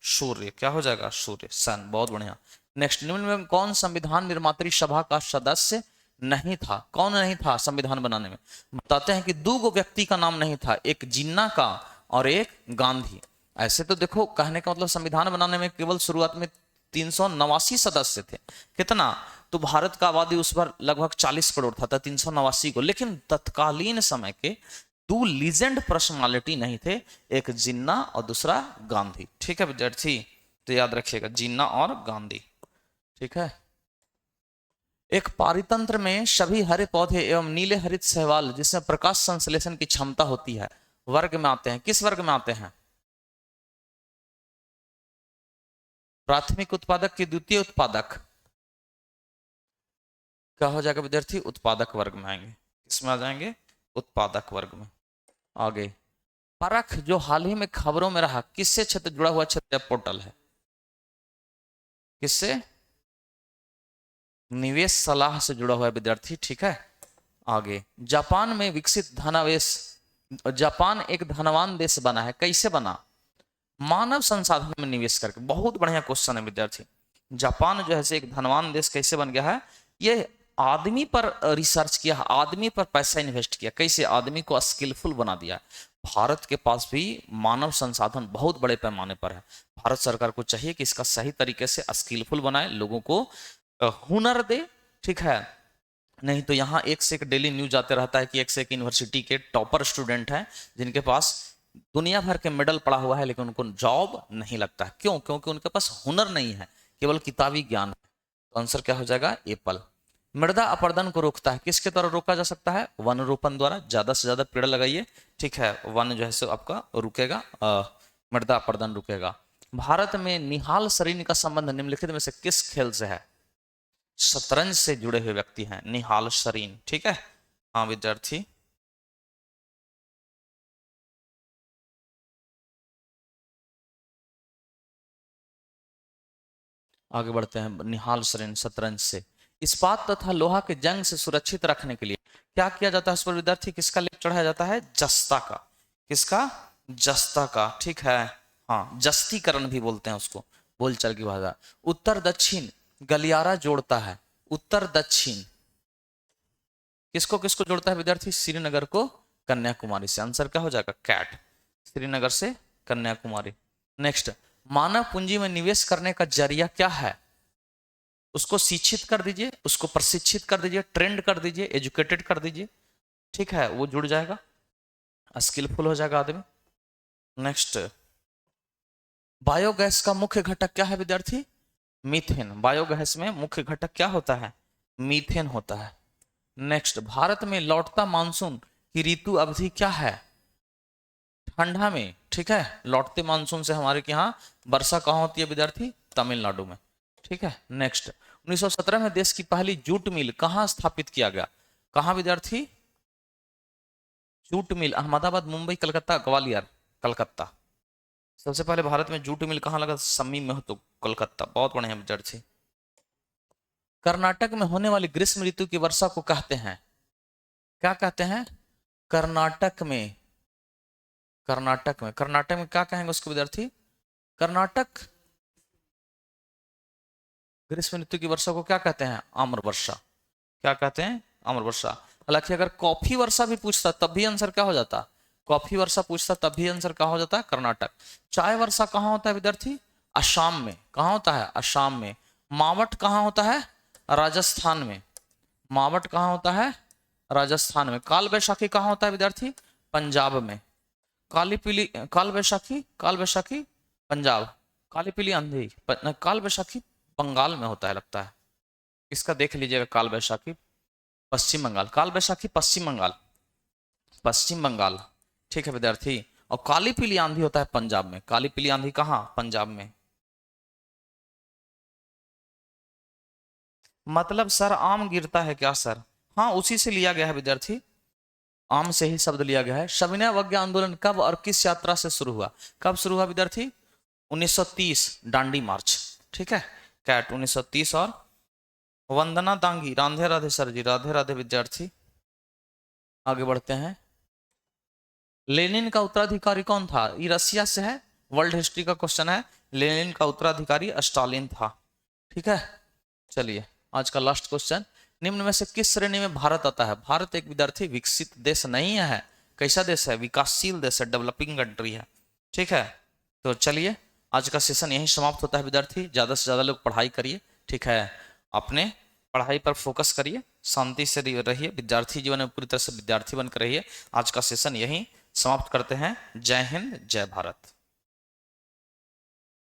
सूर्य, क्या हो जाएगा? सूर्य, सन, बहुत बढ़िया। नेक्स्ट, निम्न में कौन संविधान निर्मात्री सभा का सदस्य नहीं था? कौन नहीं था संविधान बनाने में? बताते हैं कि दो गो व्यक्ति का नाम नहीं था, एक जिन्ना का और एक गांधी। ऐसे तो देखो, कहने का मतलब संविधान बनाने में केवल शुरुआत में 389 सदस्य थे। कितना? तो भारत का आबादी उस पर लगभग 40 करोड़ था 389 को। लेकिन तत्कालीन समय के दो लीजेंड पर्सनालिटी नहीं थे, एक जिन्ना और दूसरा गांधी। ठीक है विद्यार्थी, तो याद रखिएगा, जिन्ना और गांधी। ठीक है। एक पारितंत्र में सभी हरे पौधे एवं नीले हरित शैवाल जिसमें प्रकाश संश्लेषण की क्षमता होती है, वर्ग में आते हैं। किस वर्ग में आते हैं? प्राथमिक उत्पादक की द्वितीय उत्पादक? क्या हो जाएगा विद्यार्थी? उत्पादक वर्ग में आएंगे। किसमें आ जाएंगे? उत्पादक वर्ग में। आगे, परख जो हाल ही में खबरों में रहा, किससे क्षेत्र जुड़ा हुआ क्षेत्र पोर्टल है? किससे? निवेश सलाह से जुड़ा हुआ है विद्यार्थी। ठीक है। आगे, जापान में विकसित धनावेश, जापान एक धनवान देश बना है, कैसे बना? मानव संसाधन में निवेश करके। बहुत बढ़िया क्वेश्चन है विद्यार्थी। जापान जो है एक धनवान देश कैसे बन गया है? ये आदमी पर रिसर्च किया, आदमी पर पैसा इन्वेस्ट किया। कैसे? आदमी को स्किलफुल बना दिया। भारत के पास भी मानव संसाधन बहुत बड़े पैमाने पर है। भारत सरकार को चाहिए कि इसका सही तरीके से स्किलफुल बनाए, लोगों को हुनर दे। ठीक है। नहीं तो यहाँ एक से एक डेली न्यूज आते रहता है कि एक से एक यूनिवर्सिटी के टॉपर स्टूडेंट हैं जिनके पास दुनिया भर के मेडल पड़ा हुआ है, लेकिन उनको जॉब नहीं लगता है। क्यों? क्योंकि उनके पास हुनर नहीं है, केवल किताबी ज्ञान है। तो आंसर क्या हो जाएगा? एप्पल। मृदा अपरदन को रोकता है, किसके द्वारा रोका जा सकता है? वन रोपण द्वारा। ज्यादा से ज्यादा पेड़ लगाइए। ठीक है, वन जो है सो आपका रुकेगा, मृदा अपरदन रुकेगा। भारत में निहाल शरीन का संबंध निम्नलिखित में से किस खेल से है? शतरंज से जुड़े हुए व्यक्ति हैं निहाल शरीन। ठीक है। हाँ विद्यार्थी, आगे बढ़ते हैं। निहाल शरीन शतरंज से। इस्पात तथा लोहा के जंग से सुरक्षित रखने के लिए क्या किया जाता है? उस पर विद्यार्थी किसका लेप चढ़ाया जाता है? जस्ता का। किसका? जस्ता का। ठीक है। हाँ, जस्तीकरण भी बोलते हैं उसको, बोलचाल की भाषा। उत्तर दक्षिण गलियारा जोड़ता है। उत्तर दक्षिण किसको किसको जोड़ता है विद्यार्थी? श्रीनगर को कन्याकुमारी से। आंसर क्या हो जाएगा? कैट। श्रीनगर से कन्याकुमारी। नेक्स्ट, मानव पूंजी में निवेश करने का जरिया क्या है? उसको शिक्षित कर दीजिए, उसको प्रशिक्षित कर दीजिए, ट्रेंड कर दीजिए, एजुकेटेड कर दीजिए। ठीक है, वो जुड़ जाएगा, स्किलफुल हो जाएगा आदमी। नेक्स्ट, बायोगैस का मुख्य घटक क्या है विद्यार्थी? मीथेन। बायोगैस में मुख्य घटक क्या होता है? मीथेन होता है। नेक्स्ट, भारत में लौटता मानसून की ऋतु अवधि क्या है? ठंडा में। ठीक है, लौटते मानसून से हमारे यहाँ वर्षा कहाँ होती है विद्यार्थी? तमिलनाडु में। ठीक है। नेक्स्ट, 1917 में देश की पहली जूट मिल कहाँ स्थापित किया गया? कहाँ विद्यार्थी? Jute mill Ahmedabad, Mumbai, Calcutta, Gwalior. कलकत्ता। सबसे पहले भारत में जूट मिल कहाँ लगा? सम्मी महतो, कोलकाता। बहुत बढ़िया विद्यार्थी। कर्नाटक में होने वाली ग्रीष्म ऋतु की वर्षा को कहते हैं? क्या कहते हैं? कर्नाटक में, कर्नाटक में, कर्नाटक में क्या कहेंगे उसको विद्यार्थी? कर्नाटक ग्रीष्म ऋतु की वर्षा को क्या कहते हैं? आम्र वर्षा। क्या कहते हैं? आम्र वर्षा। हालांकि अगर कॉफी वर्षा भी पूछता तब भी आंसर क्या हो जाता? कॉफी वर्षा पूछता तब भी आंसर क्या हो जाता है? कर्नाटक। चाय वर्षा कहाँ होता है विद्यार्थी? असम में। कहाँ होता है? असम में। मावट कहाँ होता है? राजस्थान में। मावट कहाँ होता है? राजस्थान में। काल बैशाखी कहाँ होता है विद्यार्थी? पंजाब में। काली पीली काल बैशाखी, काल बैशाखी पंजाब। काली पीली आंधी, काल बैशाखी बंगाल में होता है लगता है। इसका देख लीजिएगा, काल बैशाखी पश्चिम बंगाल। काल बैशाखी पश्चिम बंगाल, पश्चिम बंगाल। ठीक है विद्यार्थी। और काली पीली आंधी होता है पंजाब में। काली पीली आंधी कहाँ? पंजाब में। मतलब सर आम गिरता है क्या सर? हाँ, उसी से लिया गया है विद्यार्थी, आम से ही शब्द लिया गया है। सविनय अवज्ञा आंदोलन कब और किस यात्रा से शुरू हुआ? कब शुरू हुआ विद्यार्थी? 1930 दांडी मार्च। ठीक है, कैट 1930। और वंदना दांगी, राधे राधे सर जी, राधे राधे विद्यार्थी। आगे बढ़ते हैं। लेनिन का उत्तराधिकारी कौन था? ये रसिया से है, वर्ल्ड हिस्ट्री का क्वेश्चन है। लेनिन का उत्तराधिकारी स्टालिन था। ठीक है, चलिए आज का लास्ट क्वेश्चन, निम्न में से किस श्रेणी में भारत आता है? भारत एक विद्यार्थी विकसित देश नहीं है, कैसा देश है? विकासशील देश है, डेवलपिंग कंट्री है। ठीक है, तो चलिए आज का सेशन यहीं समाप्त होता है विद्यार्थी। ज़्यादा से ज़्यादा लोग पढ़ाई करिए, ठीक है, अपने पढ़ाई पर फोकस करिए, शांति से रहिए, विद्यार्थी जीवन में पूरी तरह से विद्यार्थी बनकर रहिए। आज का सेशन यहीं समाप्त करते हैं। जय हिंद, जय भारत।